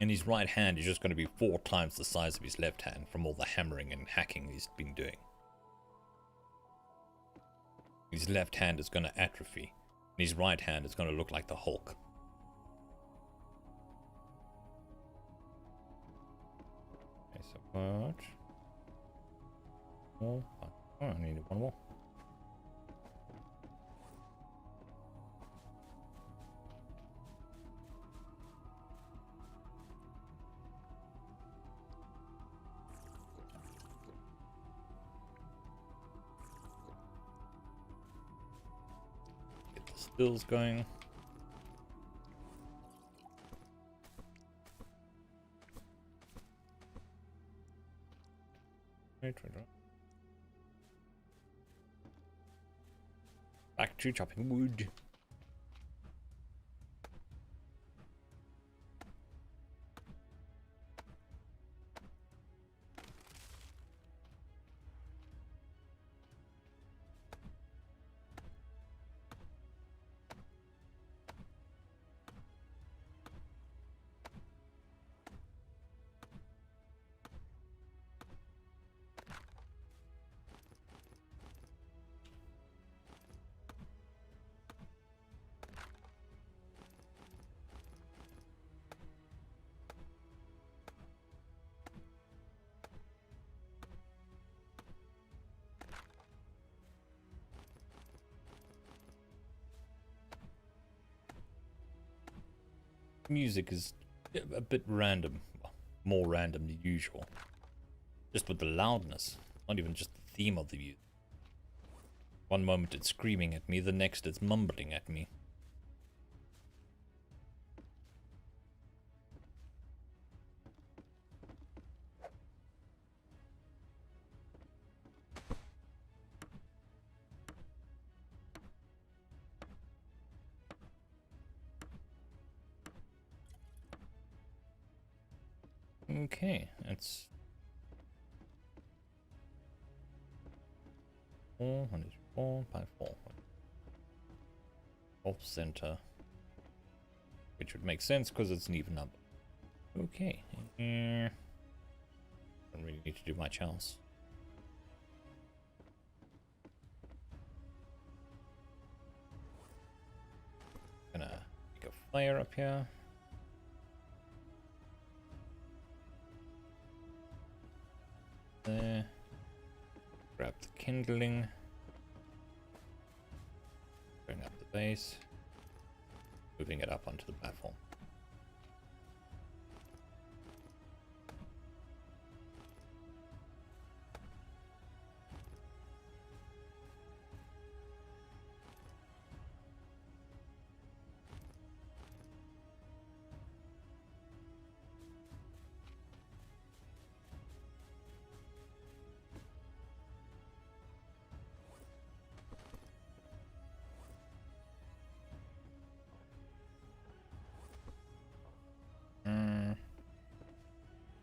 and his right hand is just going to be 4 times the size of his left hand from all the hammering and hacking he's been doing. His left hand is going to atrophy, and his right hand is going to look like the Hulk. Okay, so what? Oh, I need one more. Get the stills going. Right. Back to chopping wood. Music is a bit random, more random than usual. Just with the loudness, not even just the theme of the music. One moment it's screaming at me, the next it's mumbling at me. Okay, that's 404 by 4. Off center, which would make sense because it's an even number. Okay, don't really need to do much else. Gonna make a fire up here. There. Grab the kindling. Bring up the base. Moving it up onto the platform.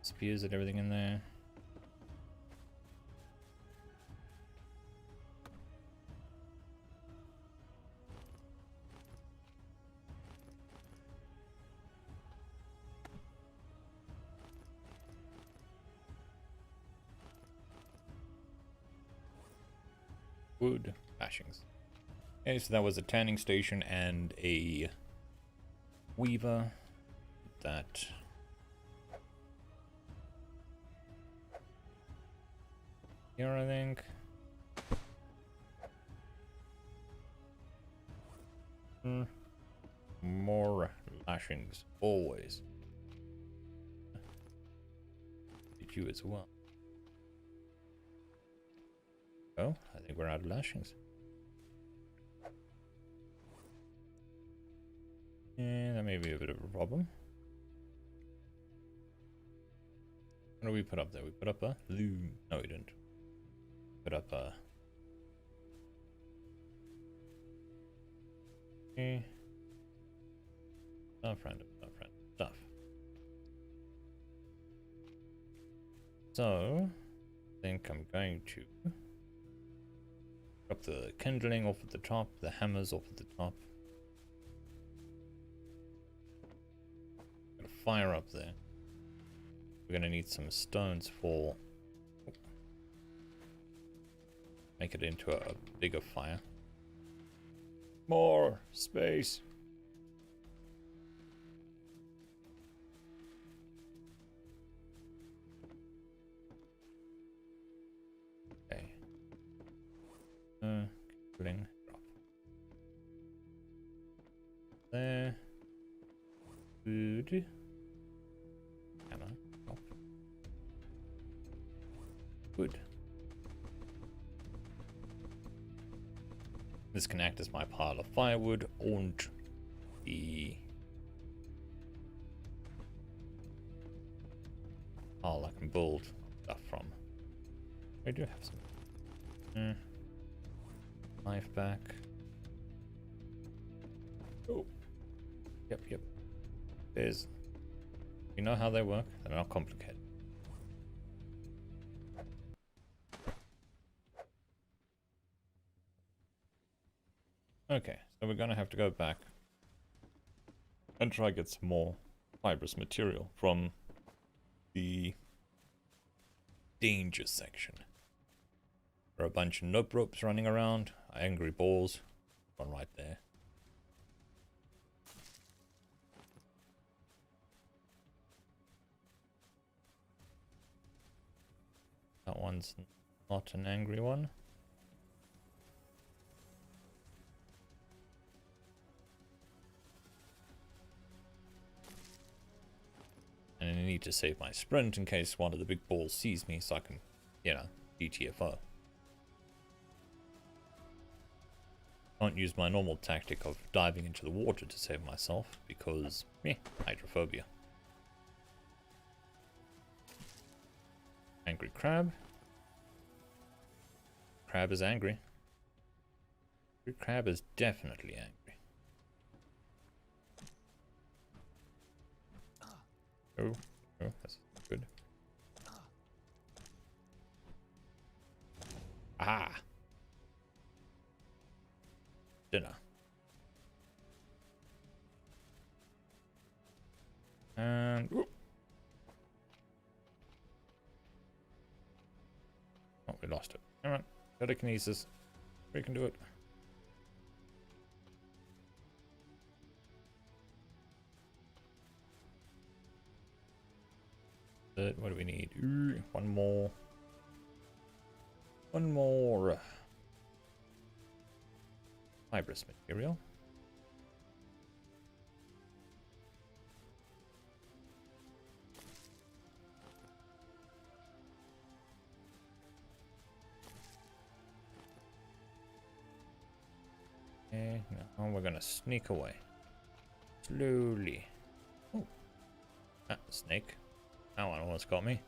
Spears and everything in there. Wood lashings. Okay, so that was a tanning station and a weaver. That here, I think. More lashings, always. Did you as well? Oh, I think we're out of lashings. Yeah, that may be a bit of a problem. What do we put up there? We put up a loom. No, we didn't. Put up a... Okay. Stuff, random stuff. So, I think I'm going to drop the kindling off at the top, the hammers off at the top. Got a fire up there. We're gonna need some stones for make it into a bigger fire. More space. Okay. Kindling, drop. There. Food. Hammer. Drop. Good. This can act as my pile of firewood and the pile I can build stuff from. I do have some. Knife back. Oh. Yep. There's. You know how they work? They're not complicated. Okay, so we're gonna have to go back and try get some more fibrous material from the danger section. There are a bunch of nope ropes running around, angry balls, one right there. That one's not an angry one. And I need to save my sprint in case one of the big balls sees me so I can, you know, GTFO. Can't use my normal tactic of diving into the water to save myself because, hydrophobia. Angry crab. Crab is angry. Angry crab is definitely angry. Oh, that's good. Ah! Dinner. And... Whoop. Oh, we lost it. Alright. Telekinesis. We can do it. What do we need? Ooh, one more. One more. Fibrous material. Okay, now we're gonna sneak away. Slowly. Oh. Ah, snake. That one almost got me.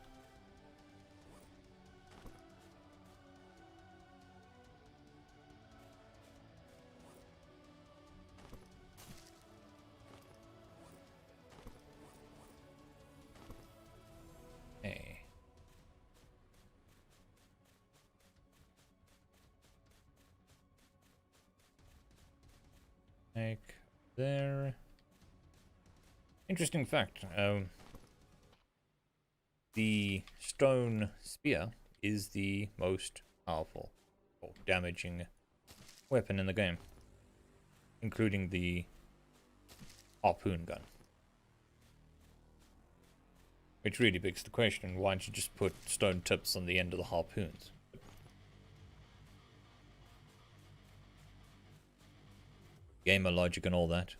Hey. Snake there. Interesting fact. The stone spear is the most powerful or damaging weapon in the game, including the harpoon gun. Which really begs the question, why don't you just put stone tips on the end of the harpoons? Gamer logic and all that.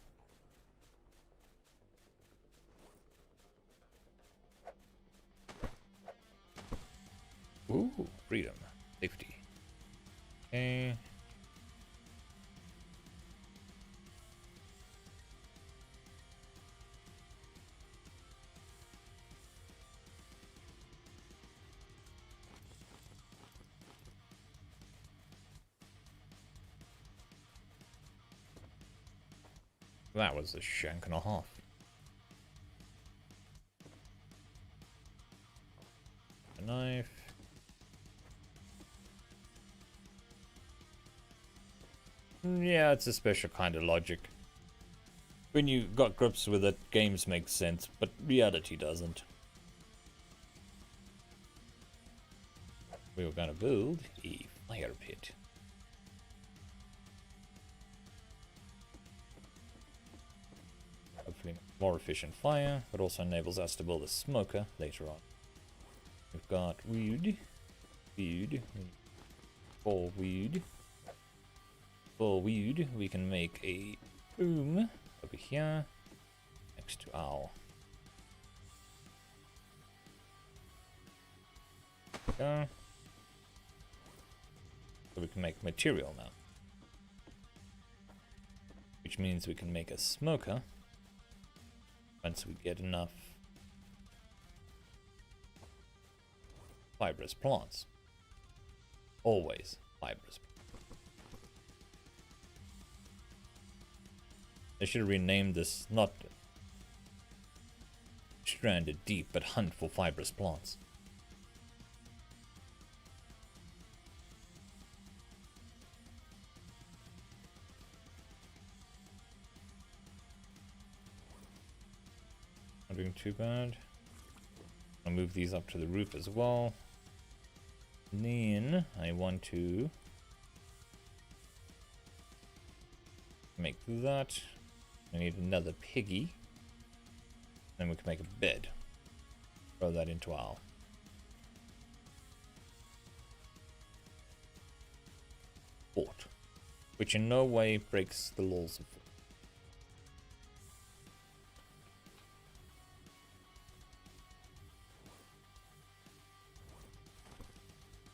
Ooh, freedom. Safety. Okay. That was a shank and a half. A knife. Yeah, it's a special kind of logic. When you got grips with it, games make sense, but reality doesn't. We were gonna build a fire pit. Hopefully more efficient fire, but also enables us to build a smoker later on. We've got wood, for wood. For wood, we can make a room over here next to our so we can make material now, which means we can make a smoker once we get enough fibrous plants. Always fibrous. I should have renamed this not Stranded Deep, but Hunt for Fibrous Plants. Not doing too bad. I'll move these up to the roof as well. And then I want to make that. I need another piggy. Then we can make a bed. Throw that into our fort, which in no way breaks the laws of fort.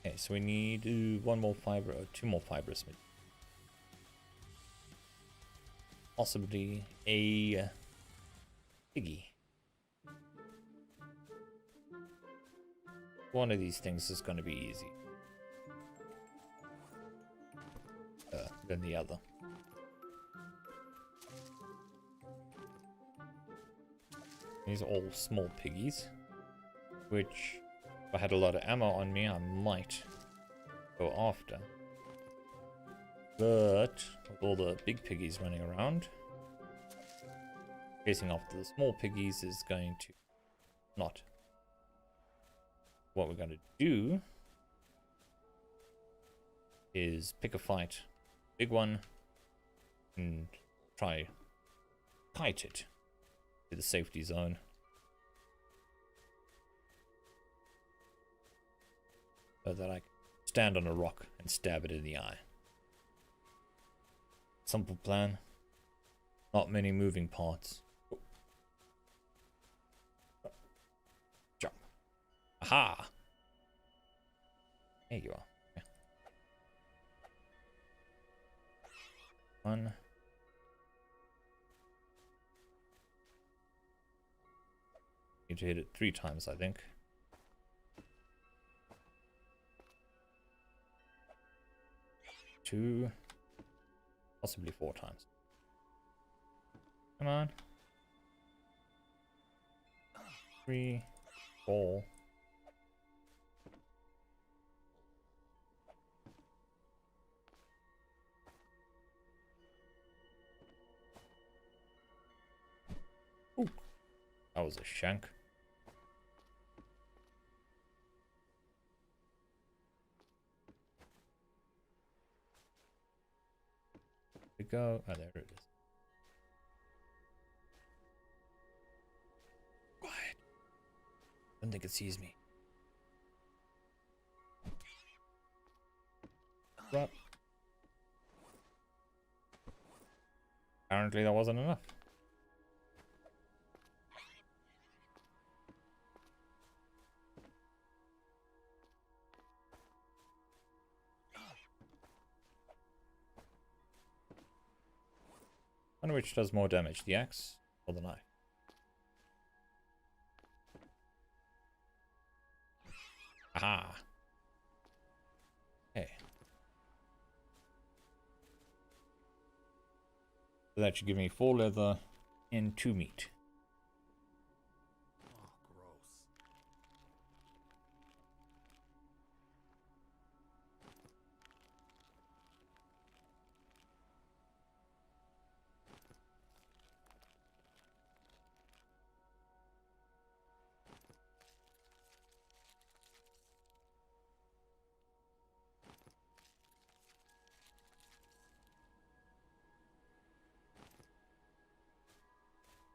Okay, so we need one more fiber or two more fibrous material. Possibly a piggy. One of these things is going to be easy than the other. These are all small piggies, which if I had a lot of ammo on me, I might go after. But with all the big piggies running around, chasing after the small piggies is going to not. What we're going to do is pick a fight, big one, and try kite it to the safety zone. So that I can stand on a rock and stab it in the eye. Simple plan. Not many moving parts. Jump. Aha! There you are. Yeah. One. Need to hit it 3 times, I think. 2. Possibly 4 times. Come on. 3, 4. Ooh, that was a shank. go? Oh, there it is. Quiet. I don't think it sees me. Right. Apparently that wasn't enough. I wonder which does more damage, the axe or the knife? Aha! Okay. So that should give me 4 leather and 2 meat.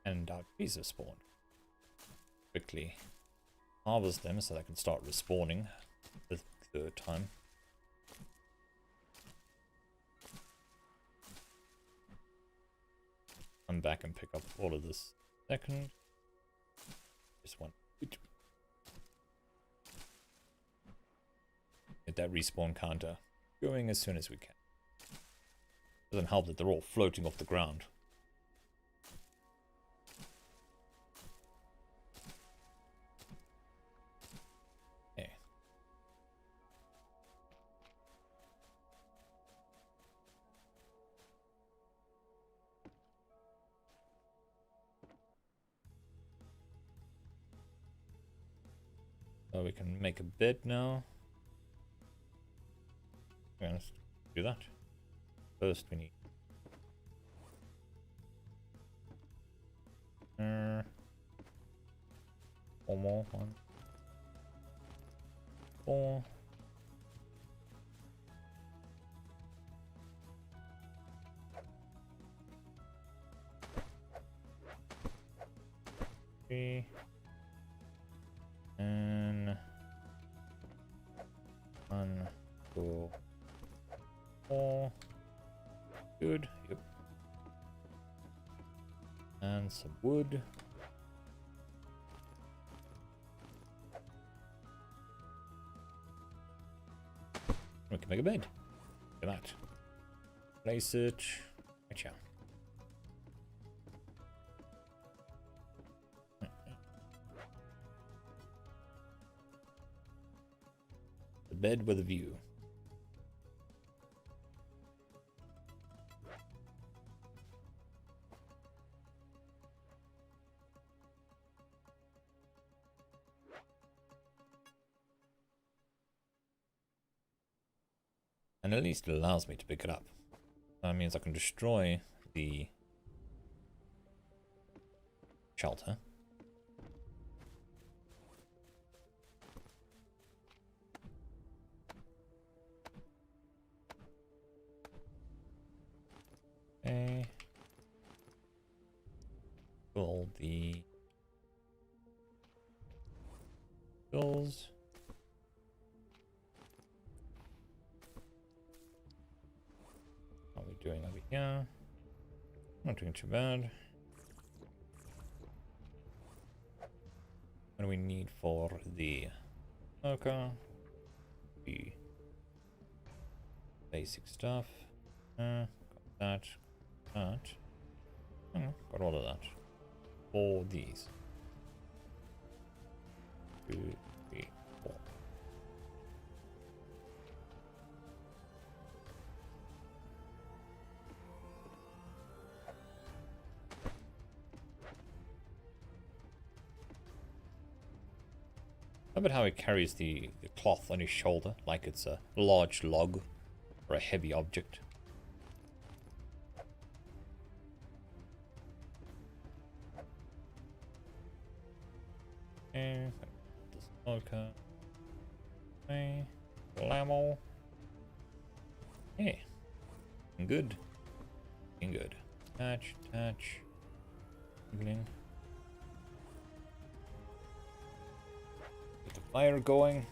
And our trees have spawned. Quickly harvest them so they can start respawning the 3rd time. Come back and pick up all of this second. Just one. Get that respawn counter going as soon as we can. Doesn't help that they're all floating off the ground. Okay. So we can make a bed now. Okay, let's do that. First we need one more. 1, 4. And 1, 2, 4. Good. Yep. And some wood. We can make a bed. Look at that. Place it. Gotcha. The bed with a view. And at least it allows me to pick it up. That means I can destroy the shelter. Okay. Pull the bills. How are we doing over here? Not doing too bad. What do we need for the smoker? The basic stuff. Got that. That. Got all of that. For these. 2, 3, 4. How about how he carries the cloth on his shoulder like it's a large log or a heavy object? Okay, the smoker. Okay, ammo. Hey, good. Looking good. Attach. Get the fire going.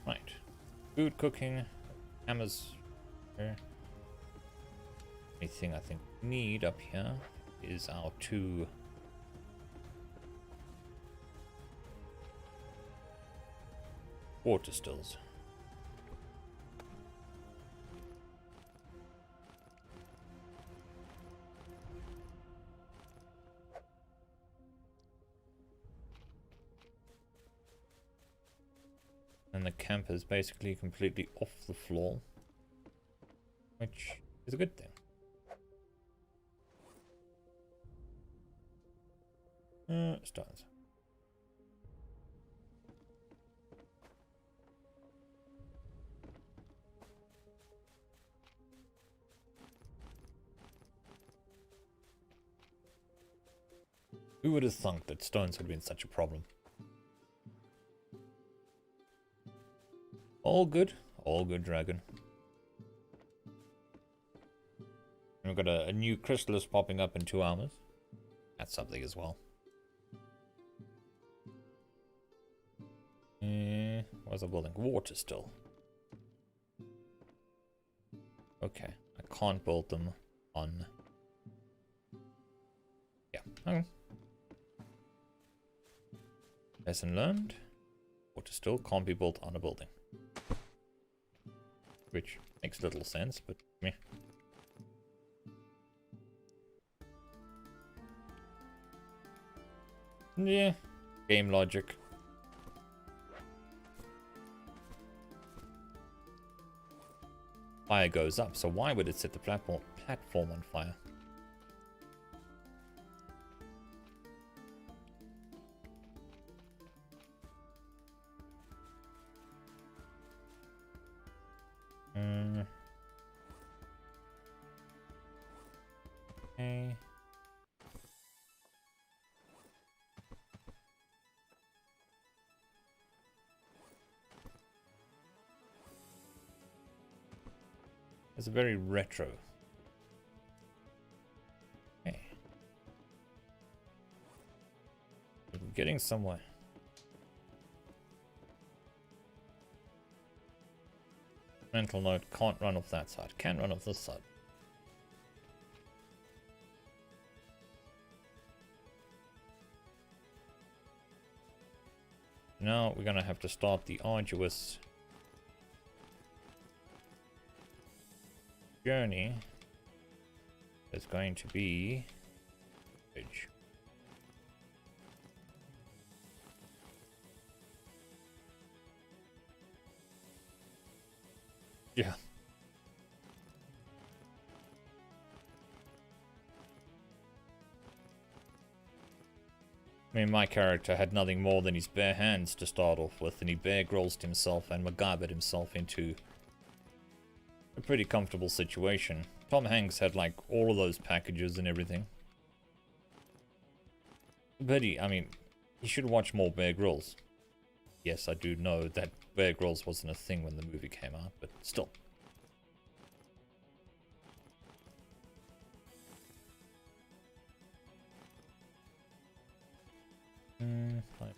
Right. Food cooking. Hammers. Only thing I think we need up here is our 2 water stills. And the camp is basically completely off the floor, which is a good thing. Stars. Who would have thunk that stones would have been such a problem? All good, dragon. And we've got a new chrysalis popping up in 2 hours. That's something as well. Where's the building? Water still. Okay, I can't build them on... Yeah, okay. Lesson learned. Water still can't be built on a building. Which makes little sense, but meh. Yeah, game logic. Fire goes up, so why would it set the platform on fire? Okay. It's very retro. Okay. We're getting somewhere. Mental note, can't run off that side. Can run off this side. Now we're gonna have to start the arduous journey. There's going to be bridge. Yeah. I mean, my character had nothing more than his bare hands to start off with, and he Bear Grylls'd himself and MacGyvered himself into a pretty comfortable situation. Tom Hanks had like all of those packages and everything. But I mean, he should watch more Bear Grylls. Yes, I do know that Bear Grylls wasn't a thing when the movie came out, but still. Fine.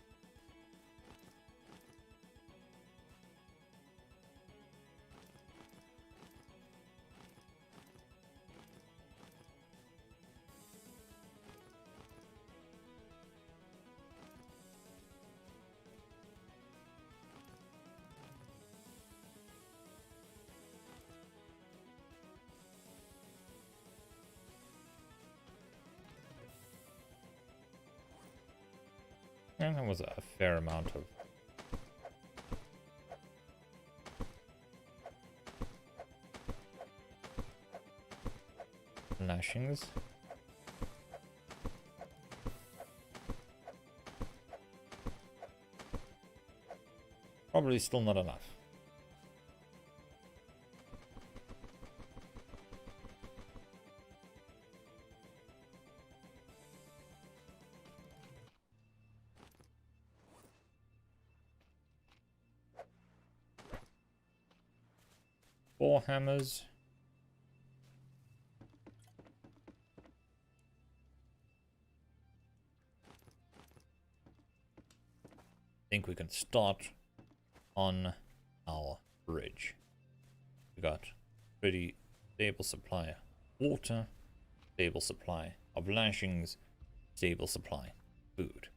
And that was a fair amount of lashings. Probably still not enough. 4 hammers. I think we can start on our bridge. We got pretty stable supply of water, stable supply of lashings, stable supply of food.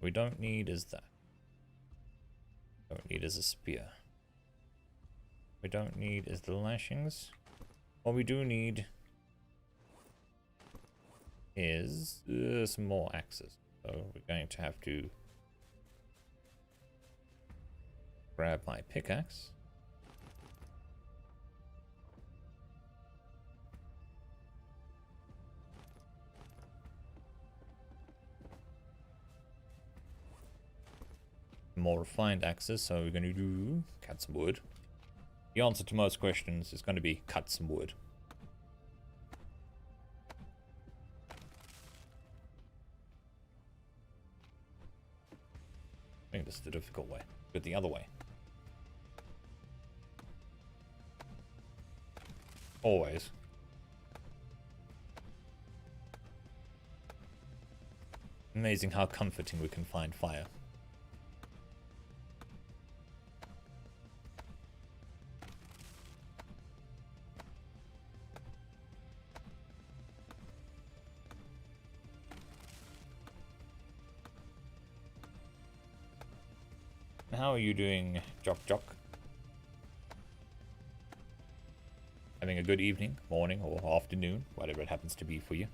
We don't need is that. Don't need is a spear. We don't need is the lashings. What we do need is some more axes. So we're going to have to grab my pickaxe. More refined axes, so we're going to do cut some wood. The answer to most questions is going to be cut some wood. I think this is the difficult way. Do it the other way. Always. Amazing how comforting we can find fire. How are you doing, Jock? Having a good evening, morning, or afternoon, whatever it happens to be for you.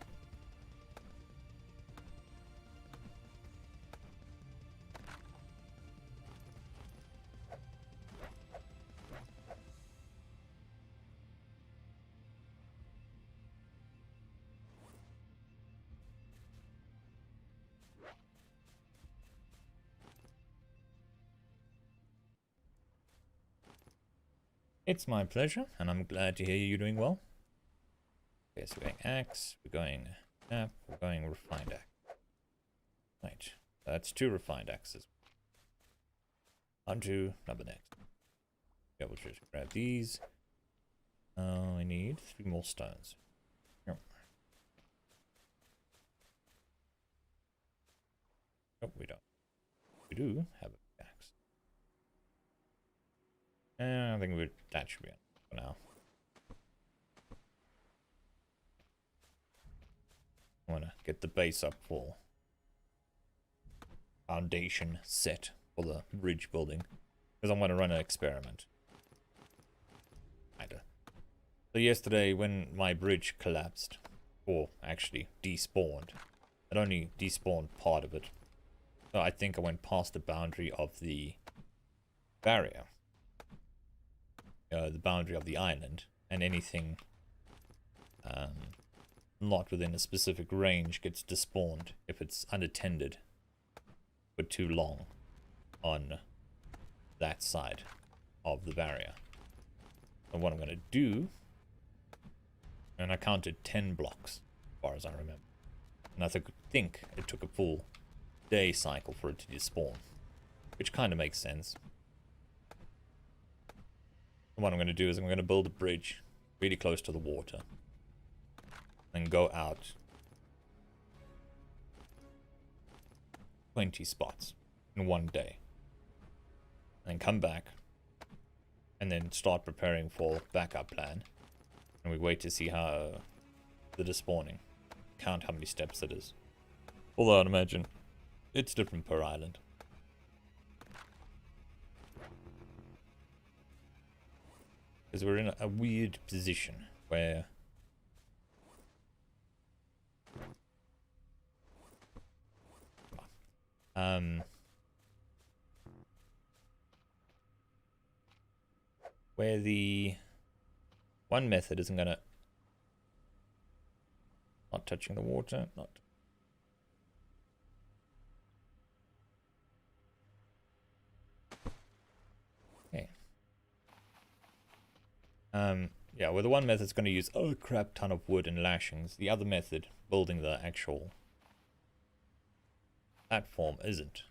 It's my pleasure, and I'm glad to hear you're doing well. Okay, so we're going axe, we're going nap, we're going refined axe. Right, that's 2 refined axes. On to number next. Yeah, we'll just grab these. I need 3 more stones. Nope. Nope, we don't. We do have a axe. I think that should be it for now. I want to get the base up for foundation set for the bridge building, because I'm going to run an experiment. So yesterday when my bridge collapsed, or actually despawned, it only despawned part of it. So I think I went past the boundary of the barrier. The boundary of the island, and anything not within a specific range gets despawned if it's unattended for too long on that side of the barrier. And what I'm going to do, and I counted 10 blocks as far as I remember, and I think it took a full day cycle for it to despawn, which kind of makes sense. What I'm going to do is I'm going to build a bridge really close to the water and go out 20 spots in one day and come back and then start preparing for backup plan, and we wait to see how the despawning, count how many steps it is, although I'd imagine it's different per island. Because we're in a weird position where where the one method isn't gonna, not touching the water, not okay. Yeah, where the one method's going to use a crap ton of wood and lashings, the other method, building the actual platform, isn't.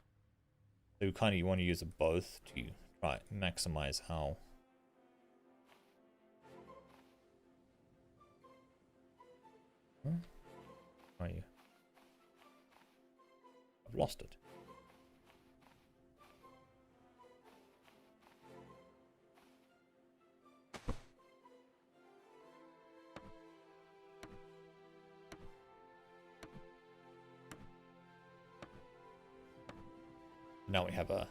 So you kind of want to use both to try maximize how Are you? I've lost it. Now we have a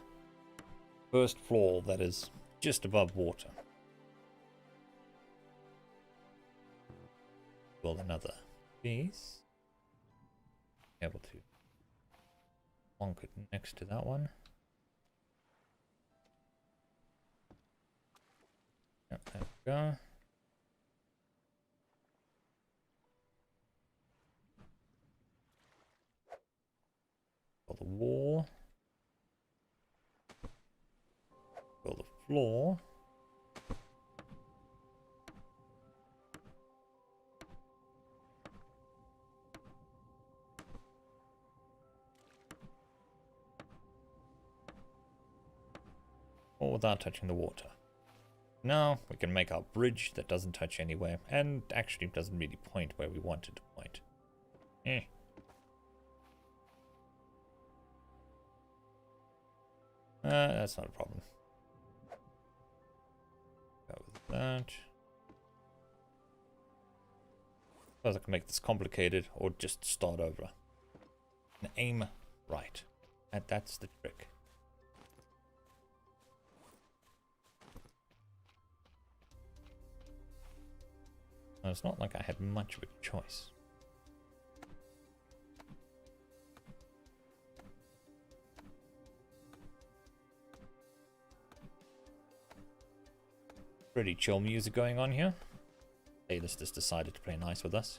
first floor that is just above water. Build another piece. Able to plonk it next to that one. Yep, there we go. Build a wall. Build a floor. Or without touching the water. Now we can make our bridge that doesn't touch anywhere and actually doesn't really point where we want it to point. That's not a problem. Go with that. Suppose I can make this complicated or just start over. And aim right. That's the trick. Now, it's not like I had much of a choice. Pretty chill music going on here. Playlist has decided to play nice with us.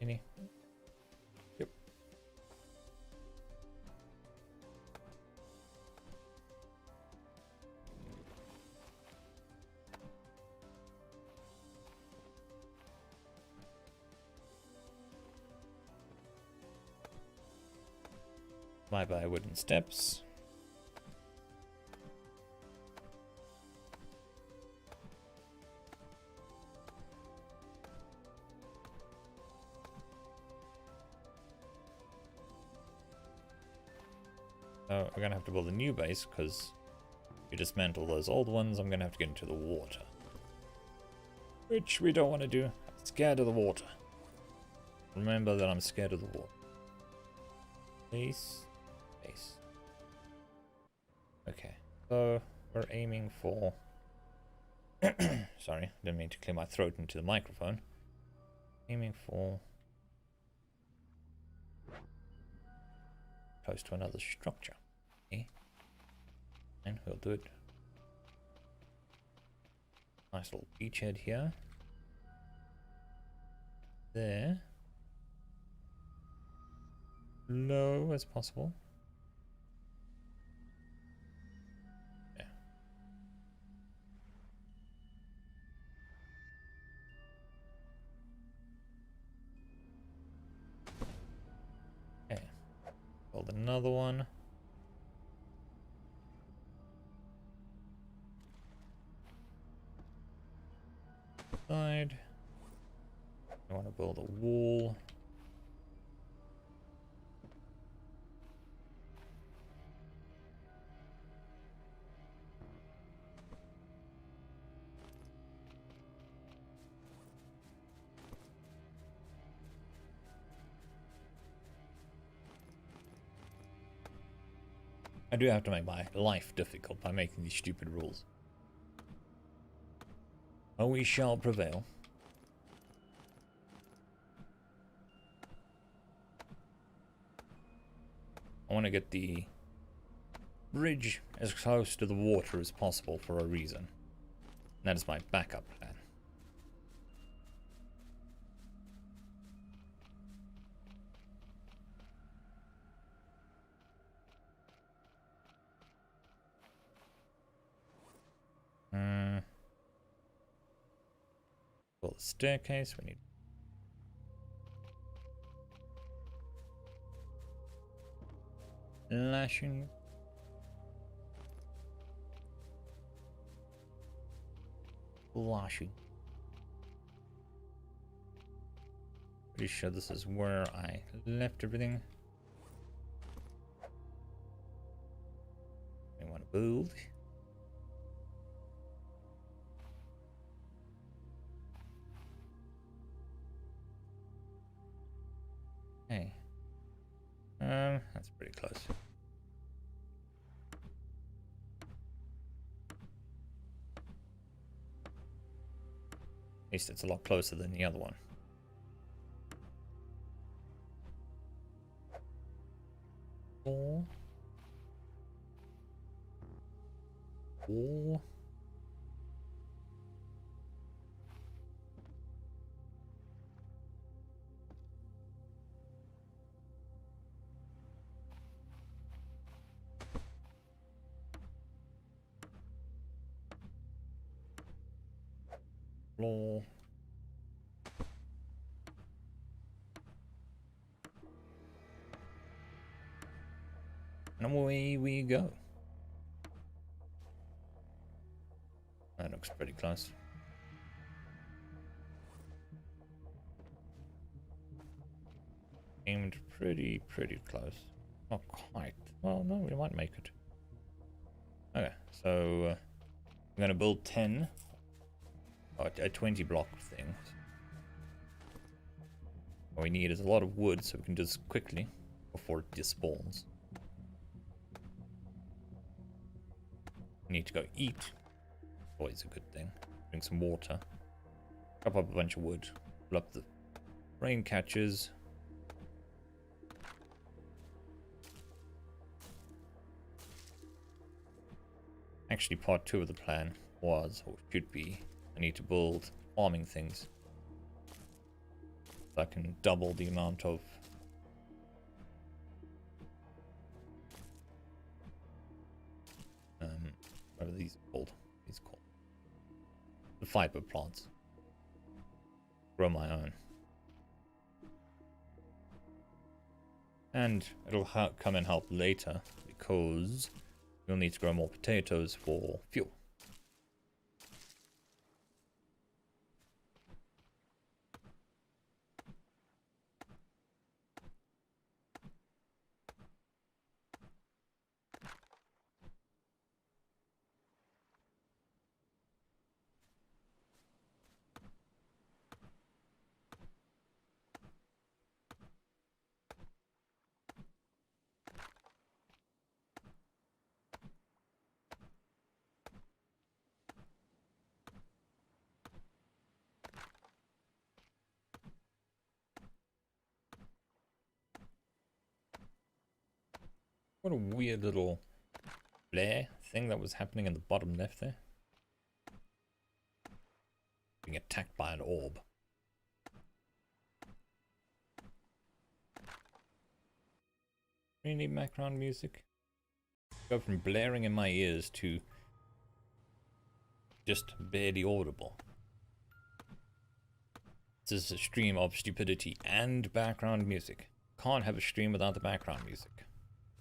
Any? Yep. Bye-bye wooden steps. So we're gonna have to build a new base because if you dismantle those old ones, I'm gonna have to get into the water. Which we don't want to do. I'm scared of the water. Remember that I'm scared of the water. Base. Base. Okay, so we're aiming for... Sorry, didn't mean to clear my throat into the microphone. Aiming for... close to another structure. Okay. And we'll do it. Nice little beachhead here. There. Low as possible. Yeah. Okay. Build another one. Side. I want to build a wall. I do have to make my life difficult by making these stupid rules. Oh, we shall prevail. I want to get the bridge as close to the water as possible for a reason. That is my backup plan. Build a staircase. We need lashing. Lashing. Pretty sure this is where I left everything. I want to build. Okay. That's pretty close. At least it's a lot closer than the other one. Four. Four. Floor. And away we go. That looks pretty close. Aimed pretty close. Not quite. Well, no, we might make it. Okay, so I'm gonna build 10. A 20 block thing. What we need is a lot of wood so we can do this quickly before it despawns. We need to go eat. Always a good thing. Drink some water. Chop up a bunch of wood. Fill up the rain catchers. Actually, part 2 of the plan was, or should be, I need to build farming things. So I can double the amount of what are these called? These called the fiber plants. Grow my own. And it'll come and help later because we'll need to grow more potatoes for fuel. What a weird little flare thing that was happening in the bottom left there. Being attacked by an orb. Really, background music? Go from blaring in my ears to just barely audible. This is a stream of stupidity and background music. Can't have a stream without the background music.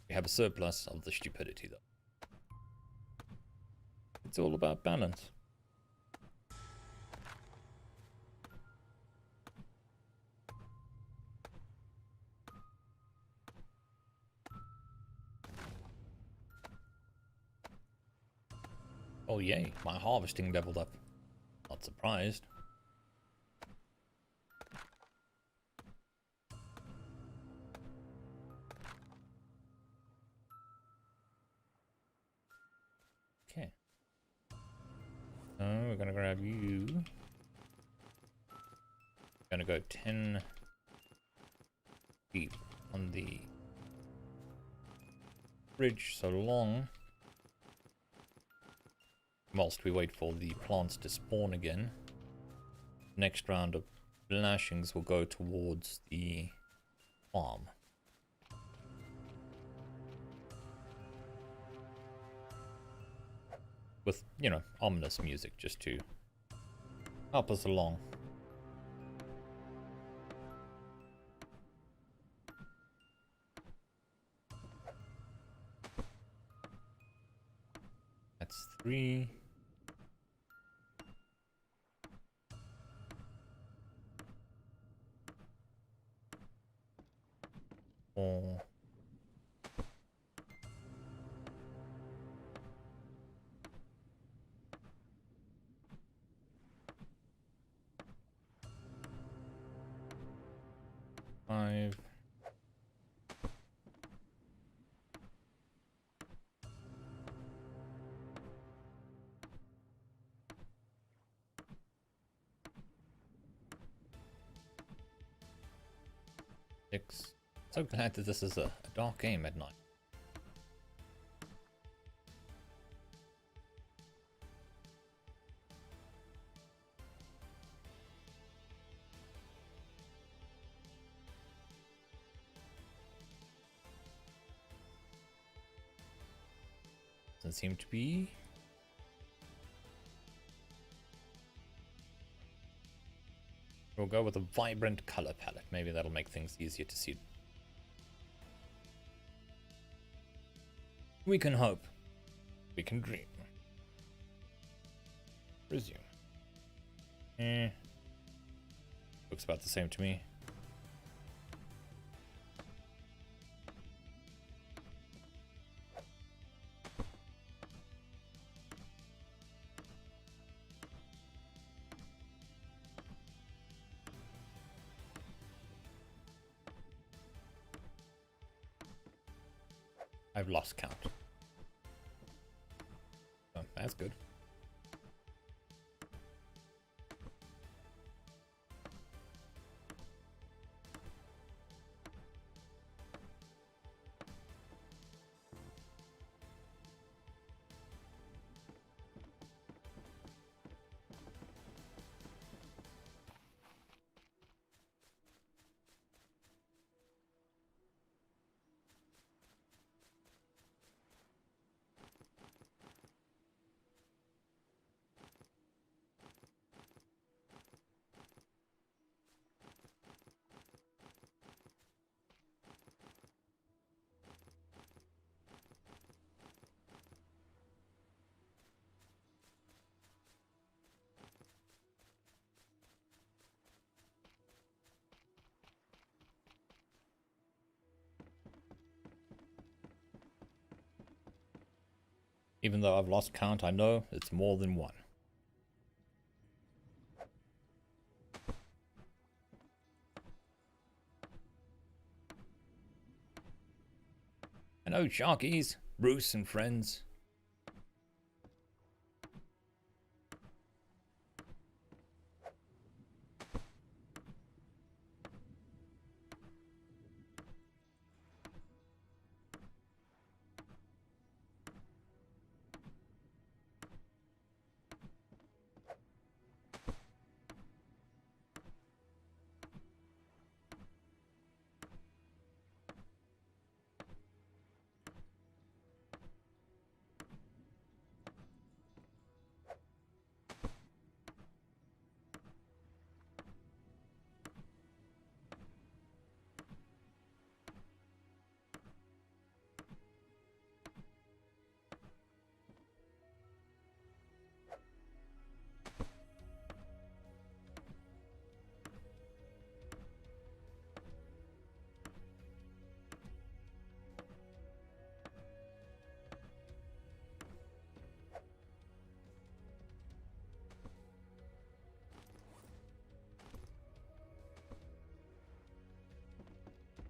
We have a surplus of the stupidity though. It's all about balance. Oh yay, my harvesting leveled up. Not surprised. Okay. So we're gonna grab you. Gonna go 10 deep on the bridge so long. Whilst we wait for the plants to spawn again. Next round of lashings will go towards the farm. With, you know, ominous music just to help us along. That's 3. 4. Five. Six. So glad that this is a dark game at night. Doesn't seem to be. We'll go with a vibrant color palette. Maybe that'll make things easier to see. We can hope. We can dream. Resume. Looks about the same to me. I've lost count. Oh, that's good. Even though I've lost count, I know it's more than one. Hello, Sharkies, Bruce and friends.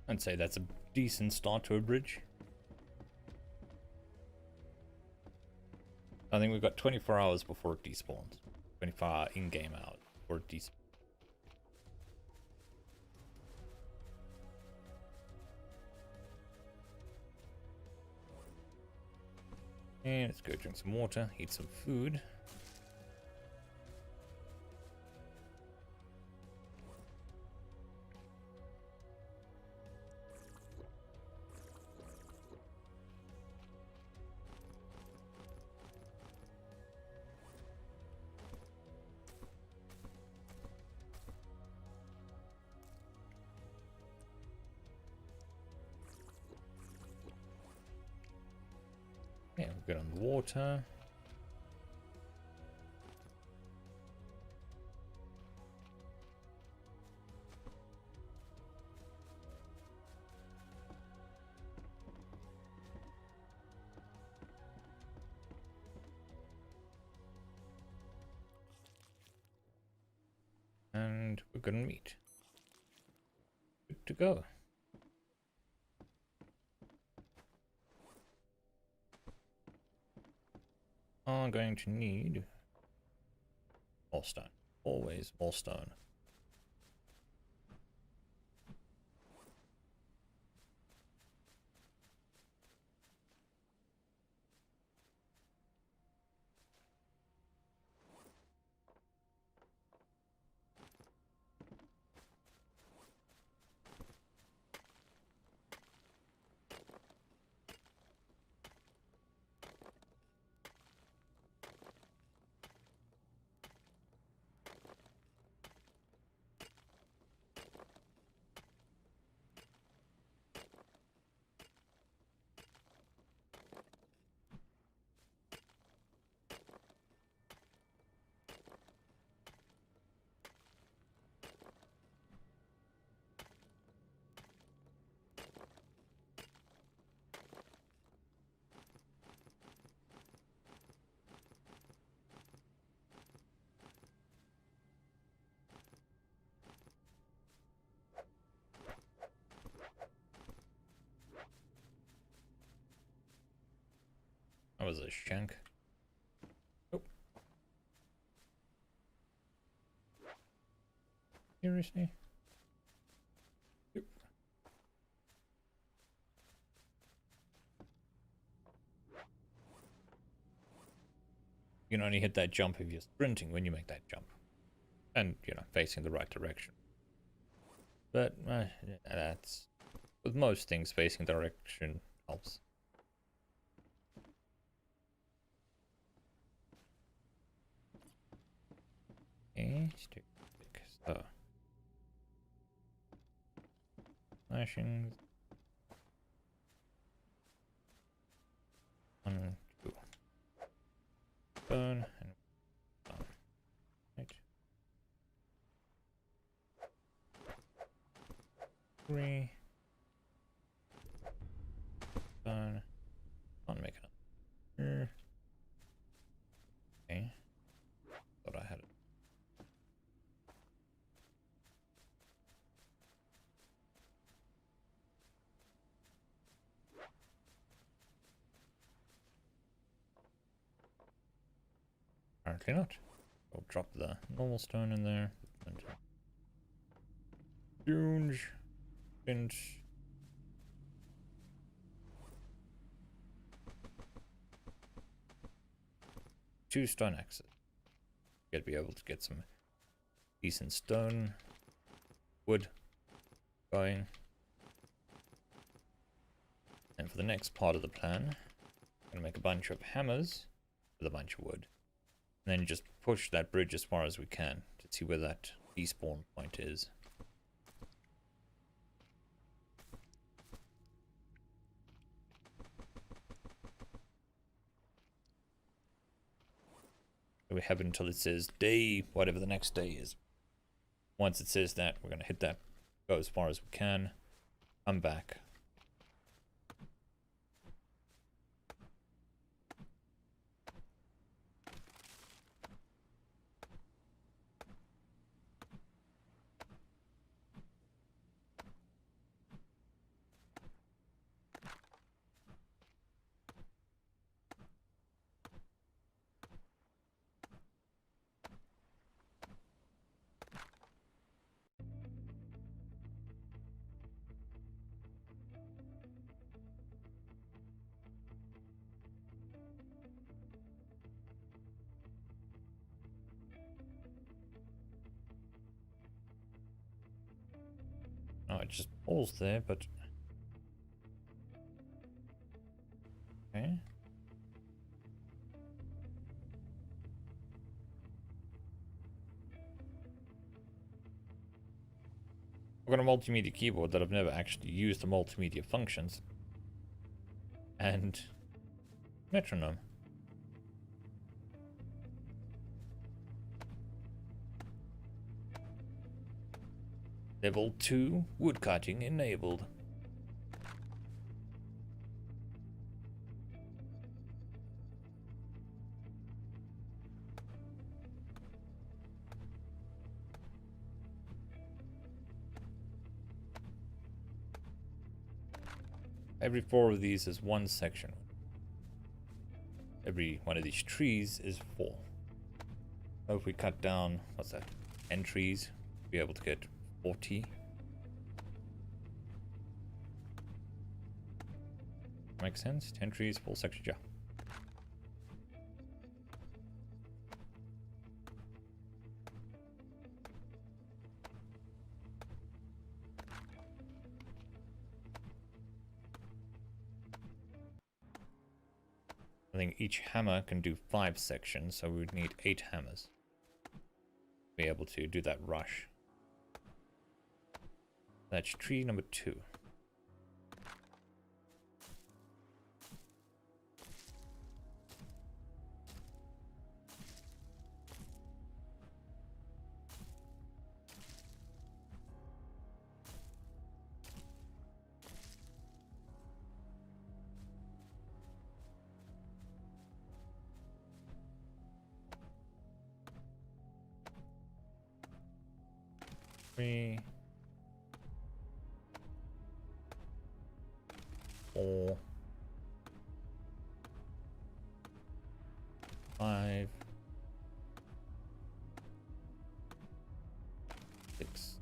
I'd say that's a decent start to a bridge. I think we've got 24 hours before it despawns. 24-hour in-game out before it despawns. And let's go drink some water, eat some food. Yeah, we're good on the water. And we're gonna meet. Good to go. I'm going to need more stone. Always more stone. That was a shank. Oh. Seriously? Yep. You can only hit that jump if you're sprinting when you make that jump. And, you know, facing the right direction. But, that's... With most things, facing direction helps. Okay, stick. So. Flashings. 1, 2. Burn and burn. Right. 3. Burn. Can't make it up. Okay. Thought I had it. Apparently not. I'll drop the normal stone in there. Huge. Pinch. Two stone axes. Gotta be able to get some decent stone, wood going. And for the next part of the plan, I'm gonna make a bunch of hammers with a bunch of wood. And then just push that bridge as far as we can to see where that despawn point is. We have it until it says day, whatever the next day is. Once it says that, we're going to hit that, go as far as we can, come back. Oh, it just paused there, but... Okay. I've got a multimedia keyboard that I've never actually used the multimedia functions. And... metronome. Level 2 woodcutting enabled. Every 4 of these is 1 section. Every one of these trees is 4. So if we cut down, what's that, 10 trees, be able to get 40. Makes sense? 10 trees, full section, yeah. I think each hammer can do 5 sections, so we would need 8 hammers to be able to do that rush. That's tree number 2. Three, 4, 5, 6,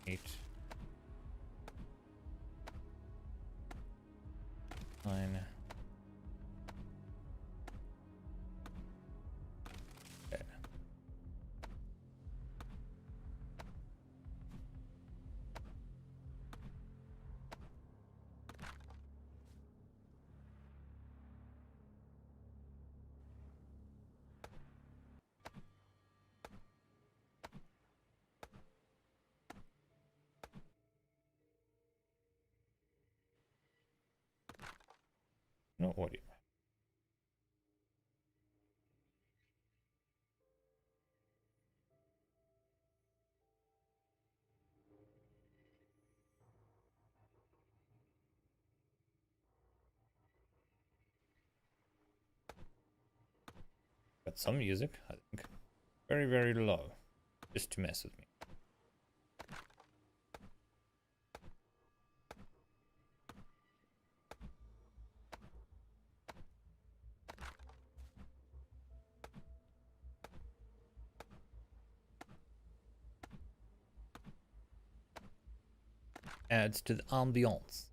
8, 9, 10. No audio. Got some music, I think. Very, very low. Just to mess with me. Adds to the ambiance.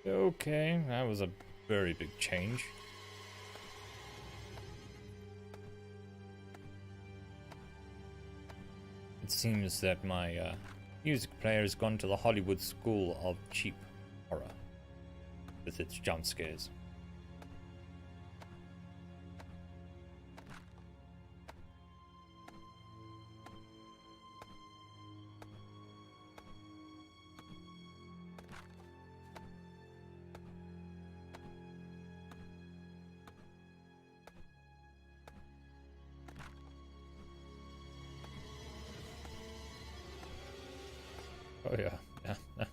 Okay, that was a very big change. It seems that my music player has gone to the Hollywood school of cheap horror with its jump scares. Oh yeah, yeah.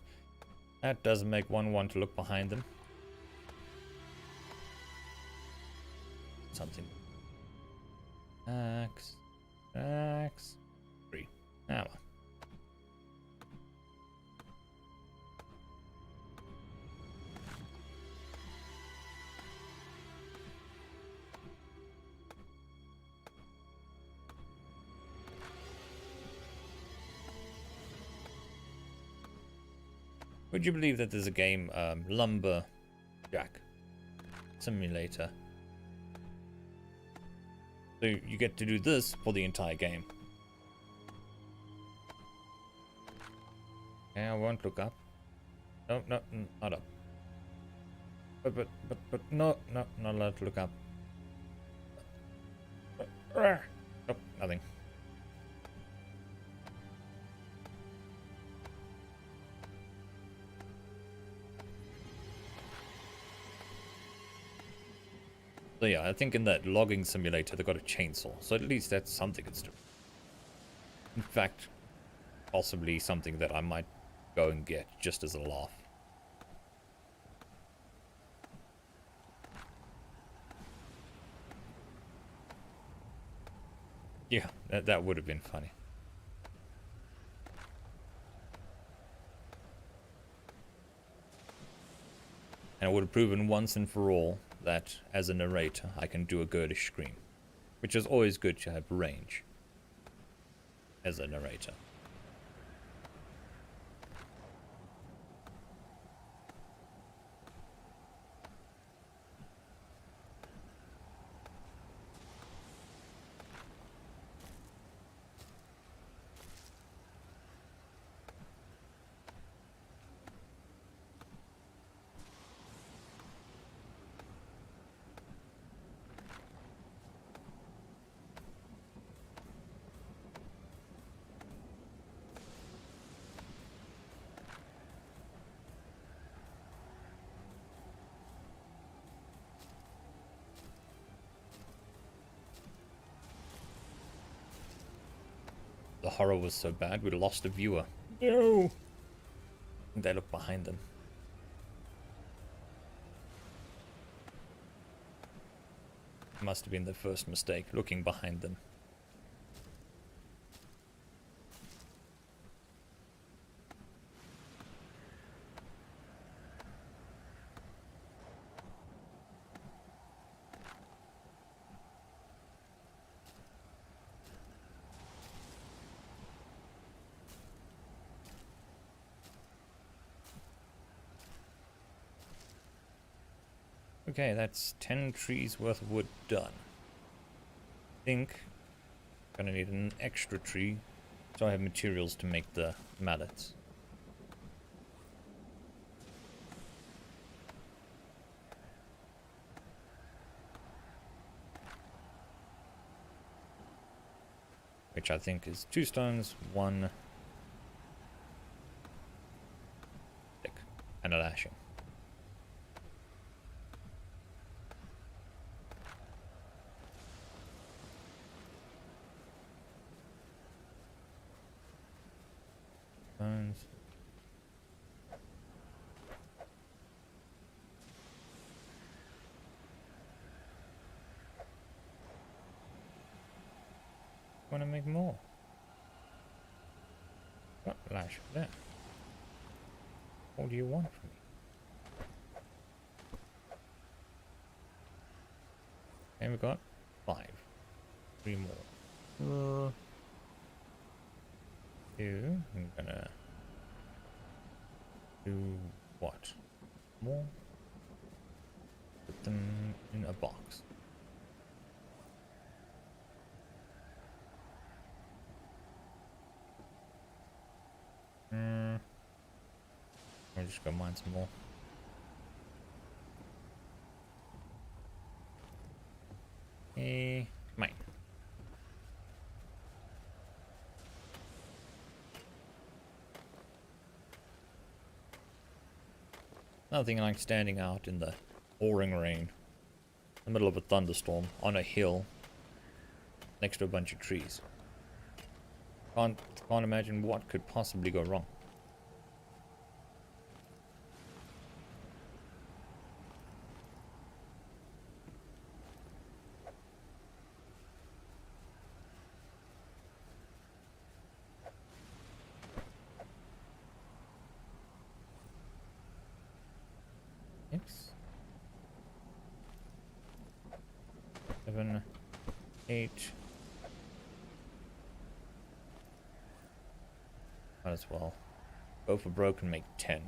That does make one want to look behind them. Something. Axe. 3. Now. Would you believe that there's a game, Lumberjack Simulator? So you get to do this for the entire game. Okay, I won't look up. No, no, not up. But no, not allowed to look up. Nope, nothing. So yeah, I think in that logging simulator they got a chainsaw, so at least that's something it's doing. In fact, possibly something that I might go and get just as a laugh. Yeah, that would have been funny. And it would have proven once and for all that, as a narrator, I can do a girlish scream. Which is always good to have range as a narrator. The horror was so bad, we lost a viewer. No! They look behind them. Must have been their first mistake, looking behind them. Okay, that's 10 trees worth of wood done. I think I'm gonna need an extra tree so I have materials to make the mallets. Which I think is 2 stones, 1 stick, and a lashing. Stones. Want to make more? What lash there? What do you want from me? And we got 5. 3 more. 2. I'm gonna do what? More? Put them in a box. I'll just go mine some more. Mine. Nothing like standing out in the pouring rain, in the middle of a thunderstorm, on a hill, next to a bunch of trees. Can't imagine what could possibly go wrong. Six, 7, 8. Might as well go for broke and make 10.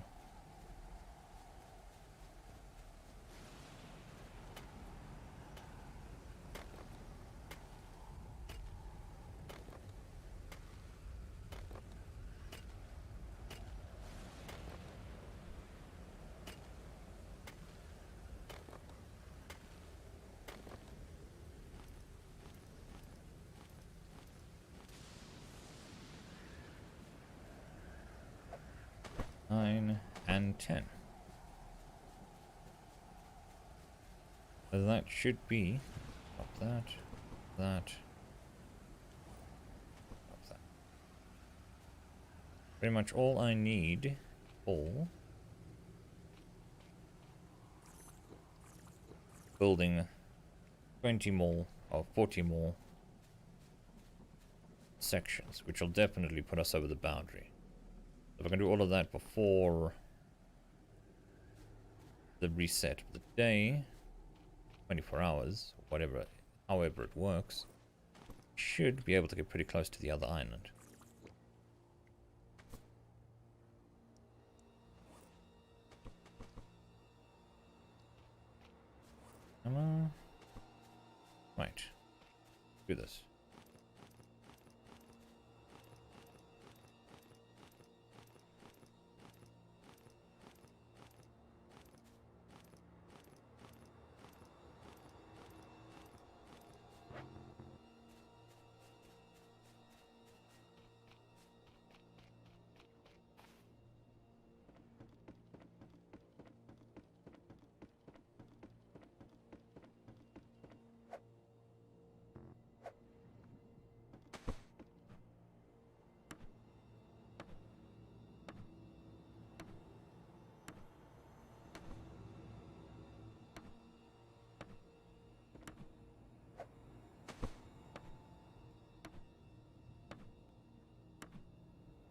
10. So that should be up that, up that. Pretty much all I need for building 20 more or 40 more sections, which will definitely put us over the boundary. If I can do all of that before the reset of the day, 24 hours, whatever, however it works, should be able to get pretty close to the other island. Right. Do this.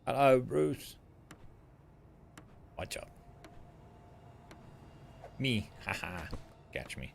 Hello, Bruce. Watch out. Me. Haha. Catch me.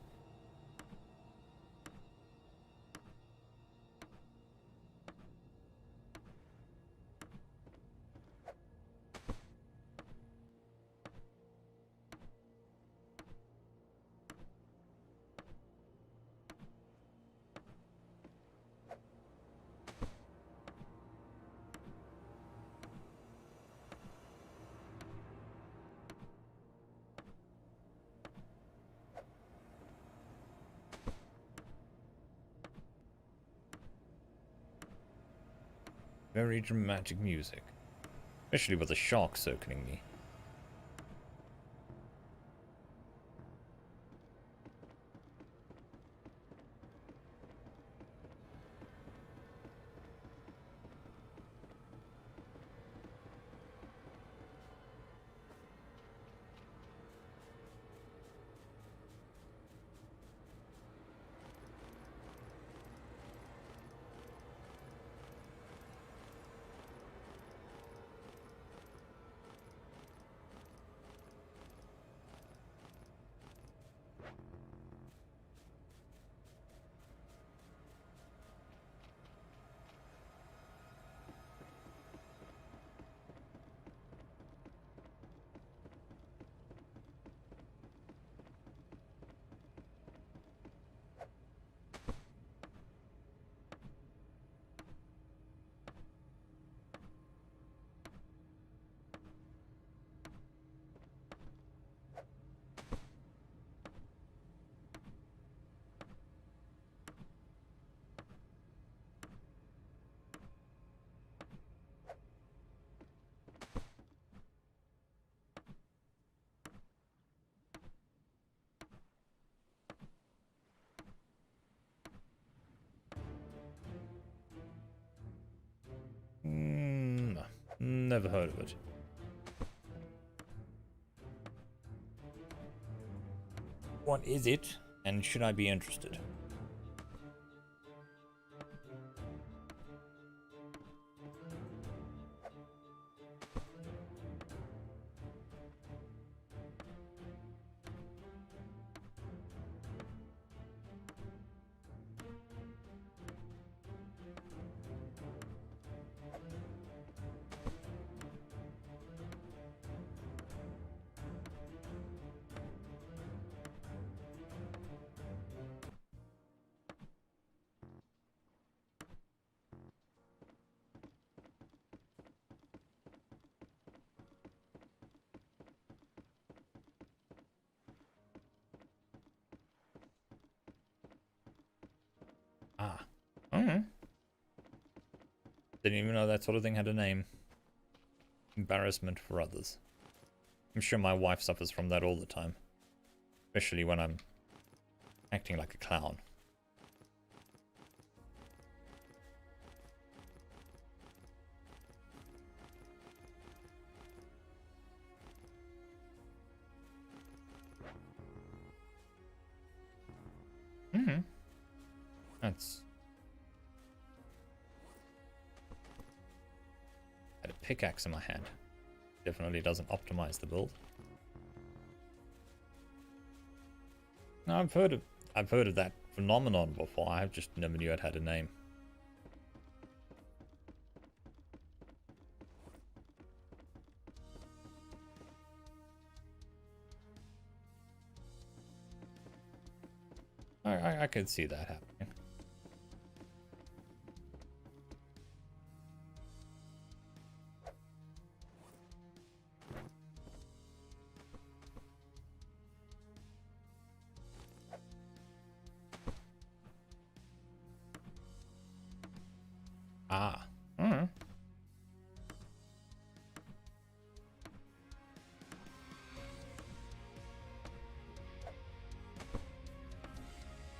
Very dramatic music. Especially with the shark circling me. No, never heard of it. What is it, and should I be interested? Ah. Oh. Didn't even know that sort of thing had a name. Embarrassment for others. I'm sure my wife suffers from that all the time. Especially when I'm acting like a clown. Mm-hmm. That's... I had a pickaxe in my hand. Definitely doesn't optimize the build. No, I've heard of that phenomenon before. I just never knew it had a name. I could see that happening. Ah. Mm.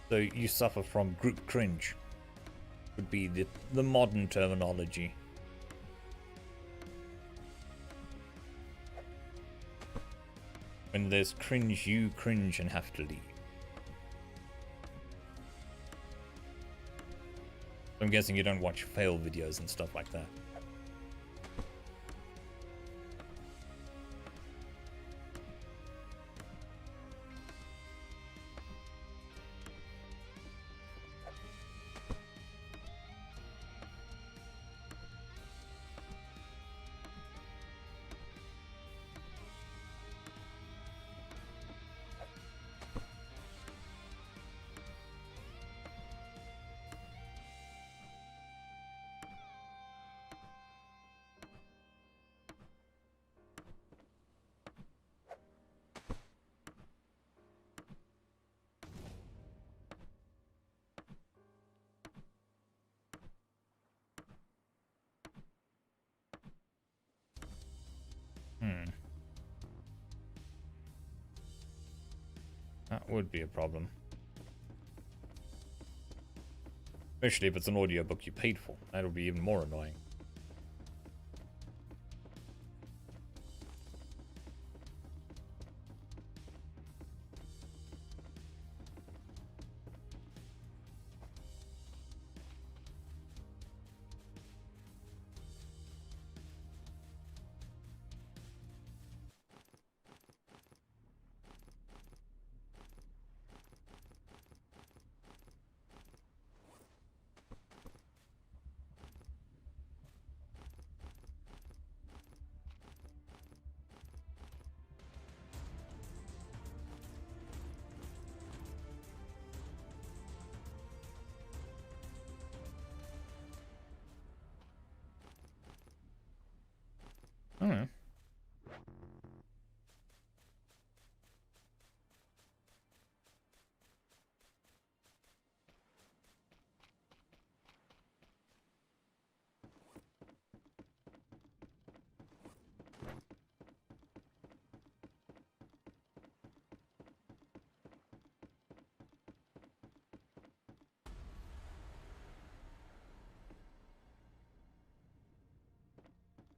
So you suffer from group cringe. Would be the modern terminology. When there's cringe, you cringe and have to leave. I'm guessing you don't watch fail videos and stuff like that. That would be a problem. Especially if it's an audiobook you paid for. That'll be even more annoying.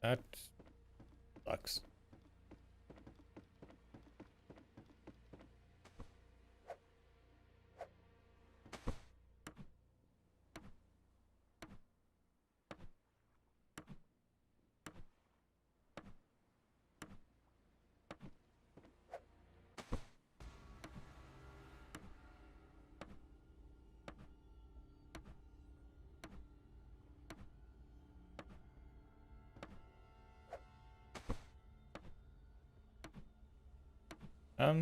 That sucks. I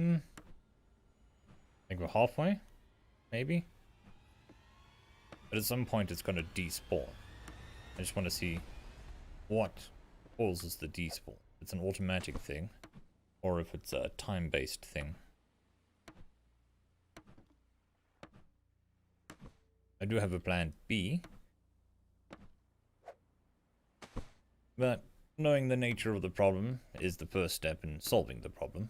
think we're halfway, maybe. But at some point it's gonna despawn. I just want to see what causes the despawn. If it's an automatic thing, or if it's a time-based thing. I do have a plan B, but knowing the nature of the problem is the first step in solving the problem.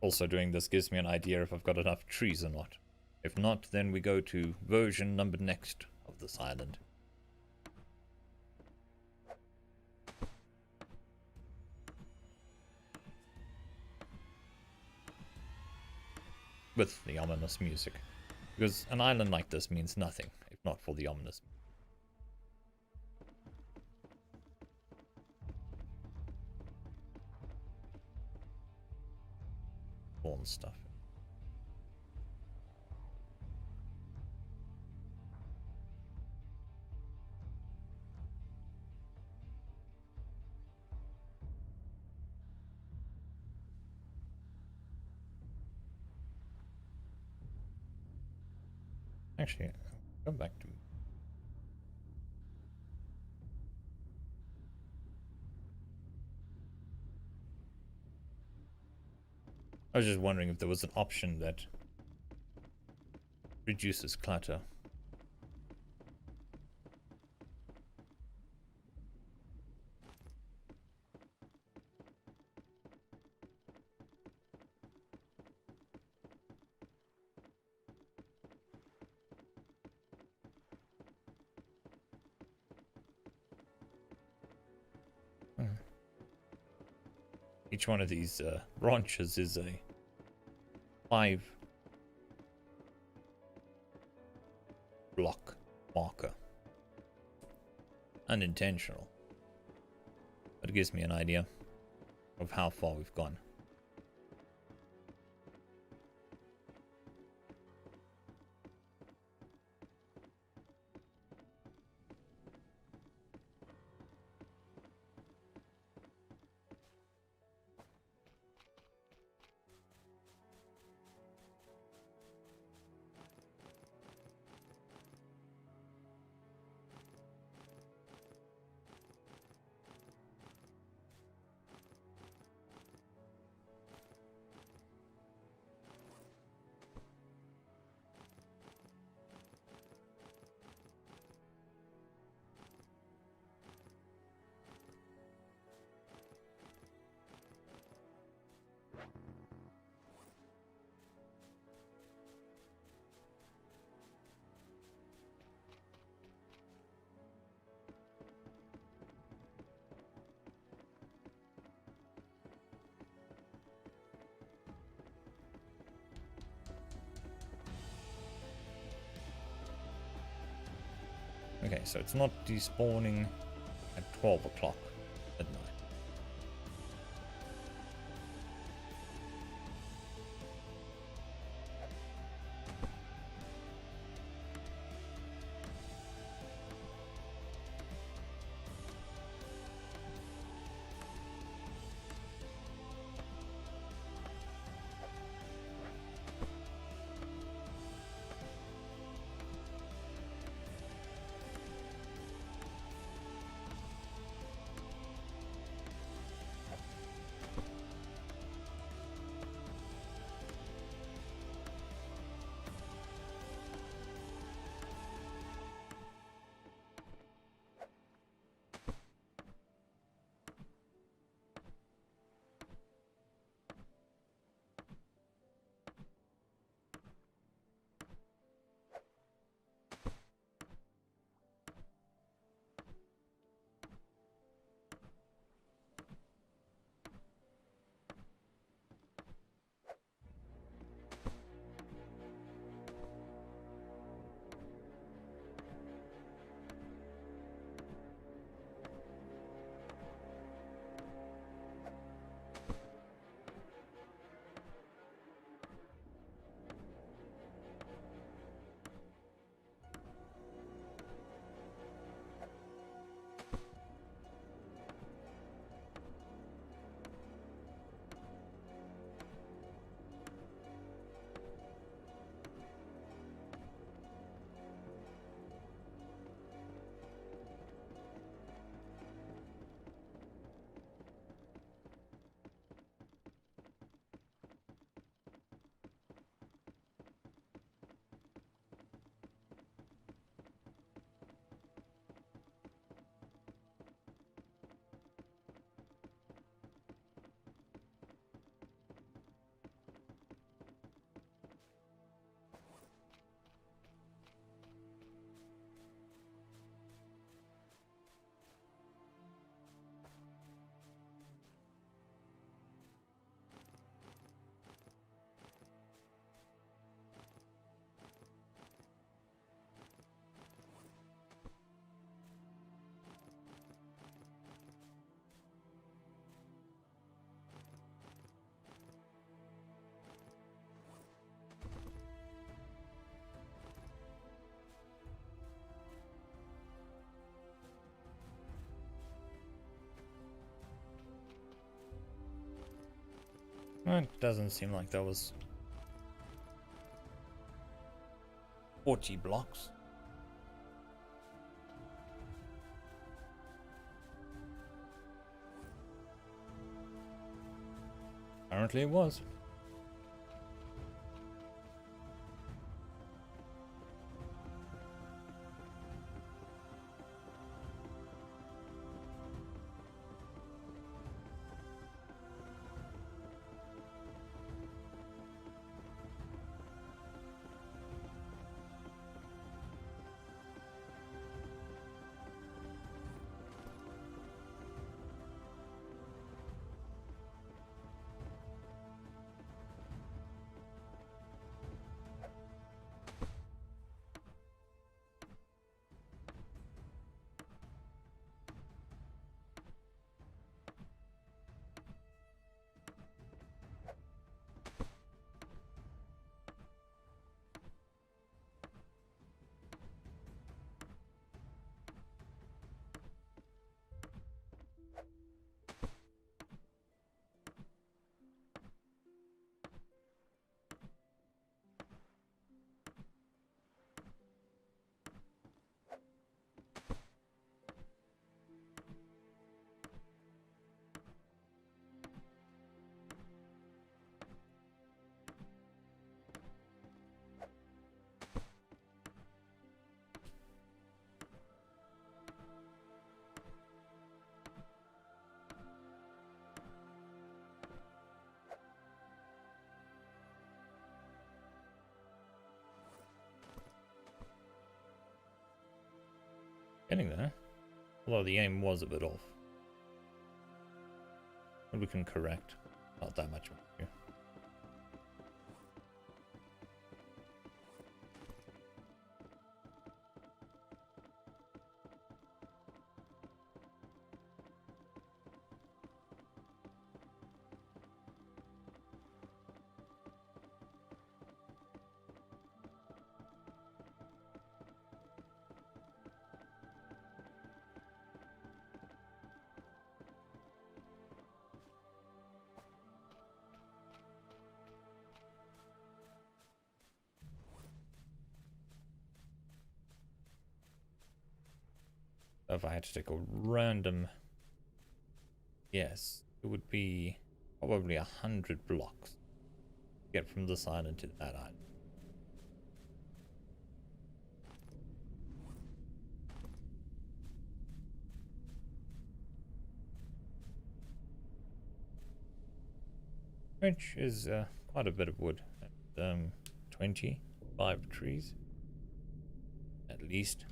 Also, doing this gives me an idea if I've got enough trees or not. If not, then we go to version number next of this island. With the ominous music. Because an island like this means nothing, if not for the ominous music. Spawn stuff. Actually, go back to... I was just wondering if there was an option that reduces clutter. Each one of these branches is a 5 block marker. Unintentional. But it gives me an idea of how far we've gone. Okay, so it's not despawning at 12 o'clock at night. It doesn't seem like that was 40 blocks. Apparently it was. Getting there. Although the aim was a bit off. But we can correct. Not that much more here. If I had to take a random guess, it would be probably 100 blocks to get from this island to that island. Which is quite a bit of wood. 25 trees at least.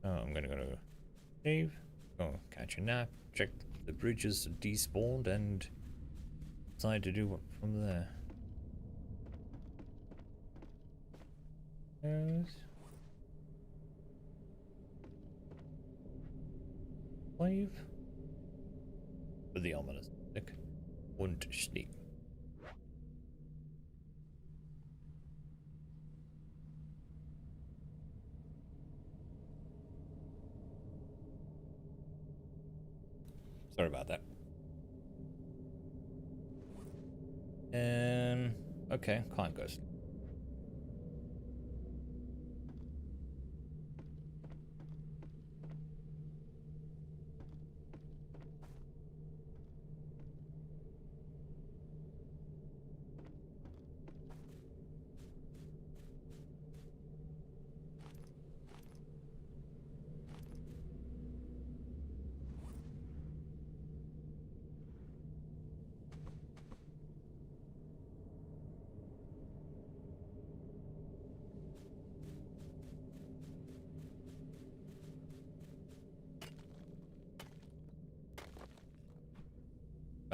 Oh, I'm gonna go to save, go catch a nap, check the bridges despawned, and decide to do what from there. Yes. Save. For the ominous stick. Und sleep. Sorry about that. Okay, can't go sleep.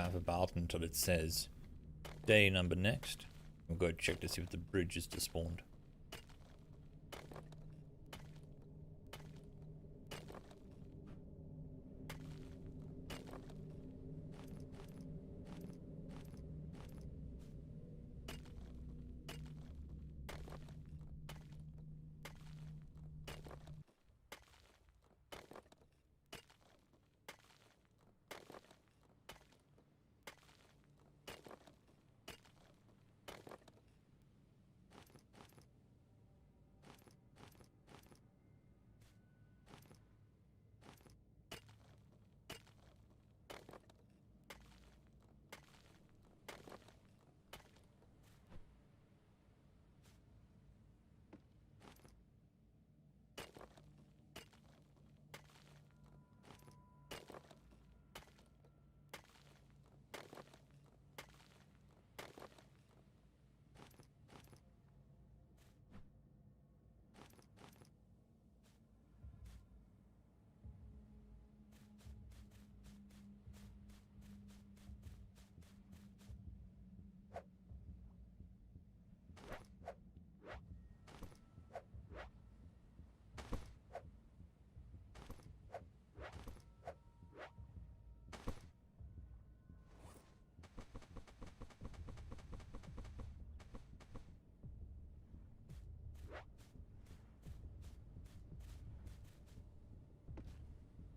faff about until it says day number next. We'll go check to see if the bridge is despawned.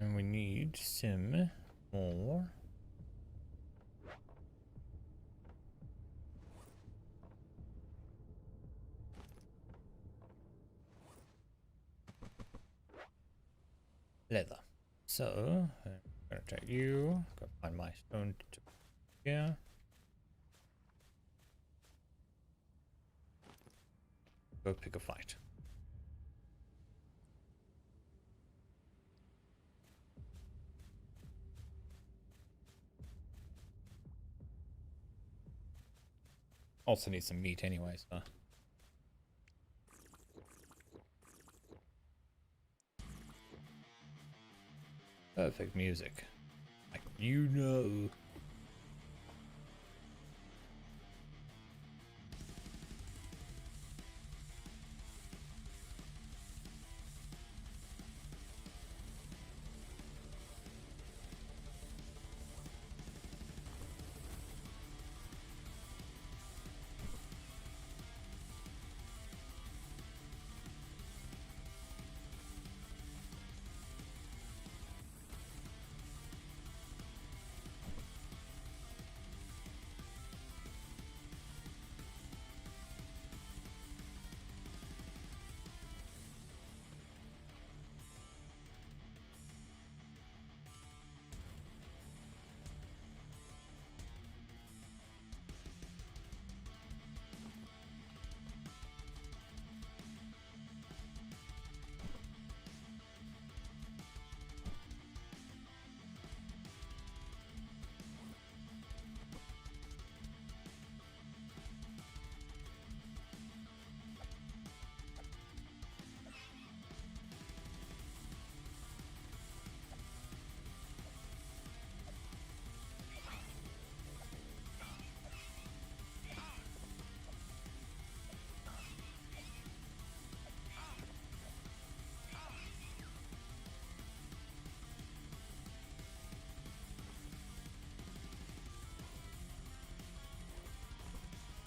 And we need some more. Leather. So, I'm gonna take you, go find my stone to here. Go pick a fight. Also need some meat anyway, so. Perfect music. Like you know.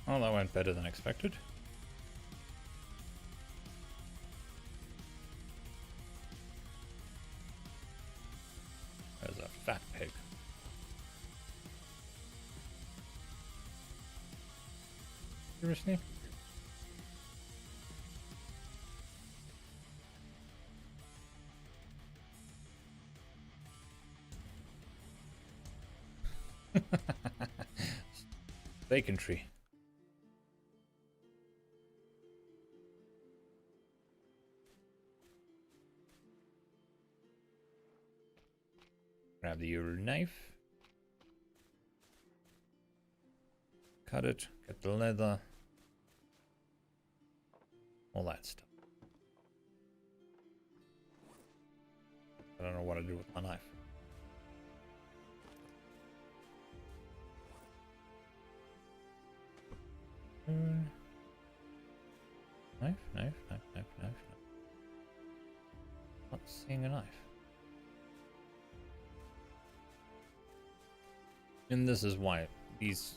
Oh, that went better than expected. There's a fat pig. Seriously? Bacon tree. Grab the Euro knife. Cut it. Get the leather. All that stuff. I don't know what to do with my knife. Knife, knife, knife, knife, knife. Not seeing a knife. And this is why these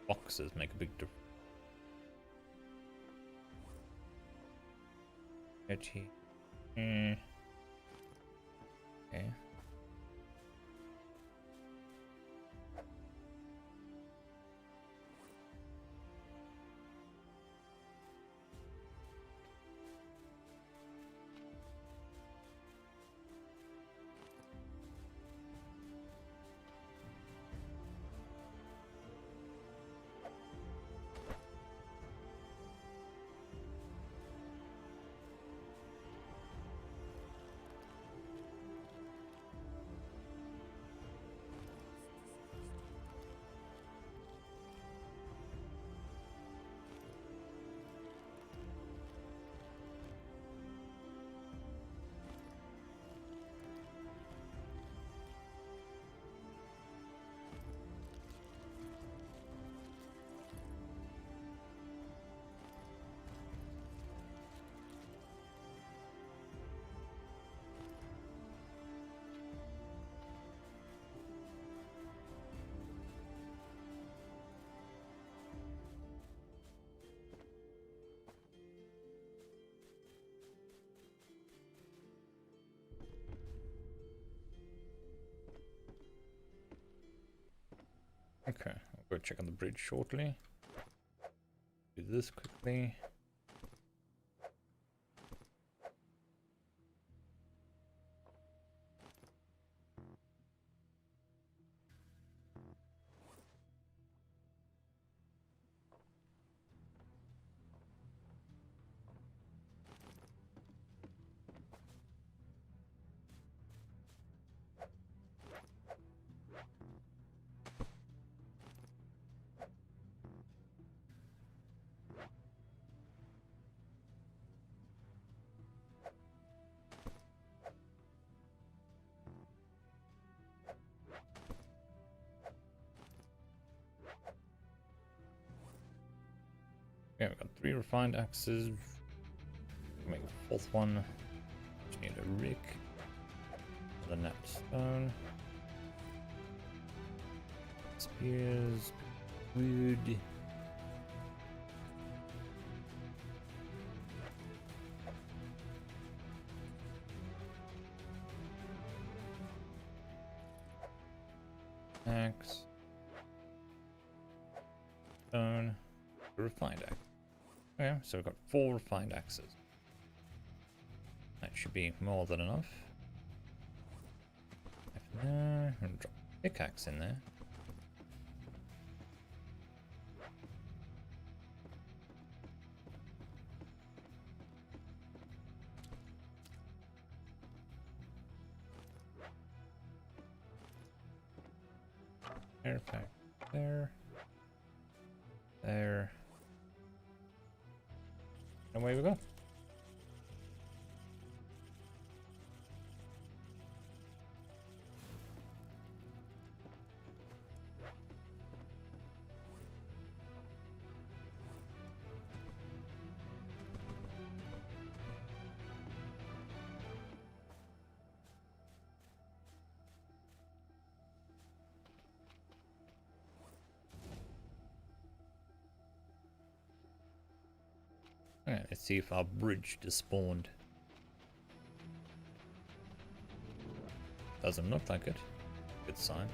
boxes make a big difference. Okay. Okay, I'll go check on the bridge shortly. Do this quickly. Okay, we've got 3 refined axes. Make a 4th one. Just need a rick. The napped stone. Spears. Wood. Axe. Stone. Refined axe. Okay, so we've got 4 refined axes. That should be more than enough. There, and drop a pickaxe in there. Perfect. There. There. And away we go. Alright, let's see if our bridge despawned. Doesn't look like it. Good sign.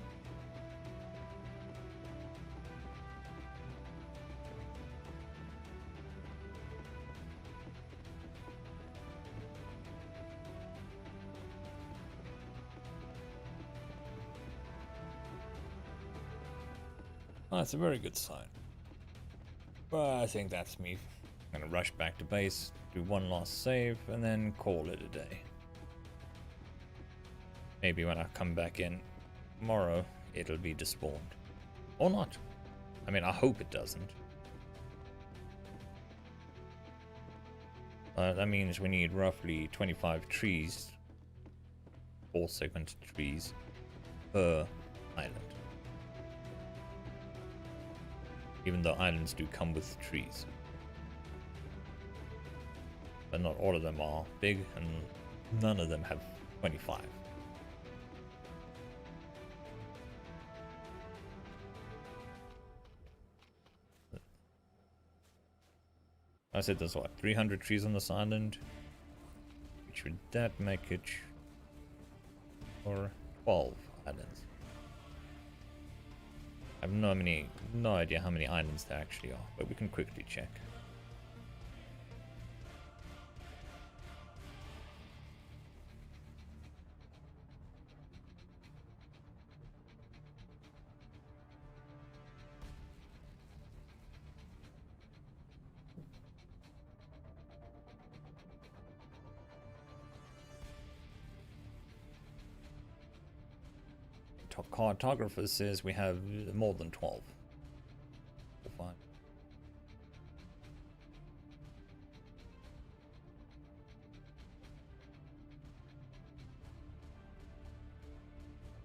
Oh, that's a very good sign. But I think that's me. I'm gonna rush back to base, do one last save, and then call it a day. Maybe when I come back in tomorrow, it'll be despawned. Or not. I mean, I hope it doesn't. That means we need roughly 25 trees, 4-segment trees, per island. even though islands do come with trees. But not all of them are big, and none of them have 25. I said there's what, 300 trees on this island? Which would that make it for 12 islands? I have no idea how many islands there actually are, but we can quickly check. Cartographer says we have more than 12. We'll find.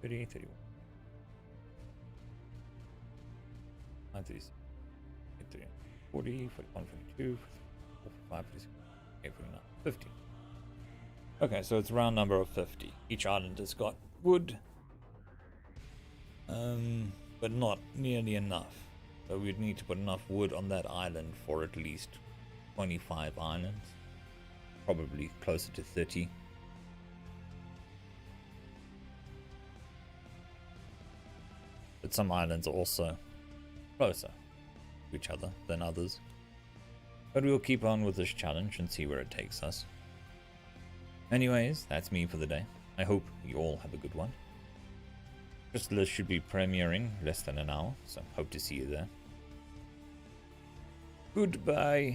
$30, $31, $40, $41, $42, $45, $46, $49, $50. Okay, so it's a round number of 50. Each island has got wood. But not nearly enough. So we'd need to put enough wood on that island for at least 25 islands. Probably closer to 30. But some islands are also closer to each other than others. But we'll keep on with this challenge and see where it takes us. Anyways, that's me for the day. I hope you all have a good one. Crystallis should be premiering less than an hour, so hope to see you there. Goodbye.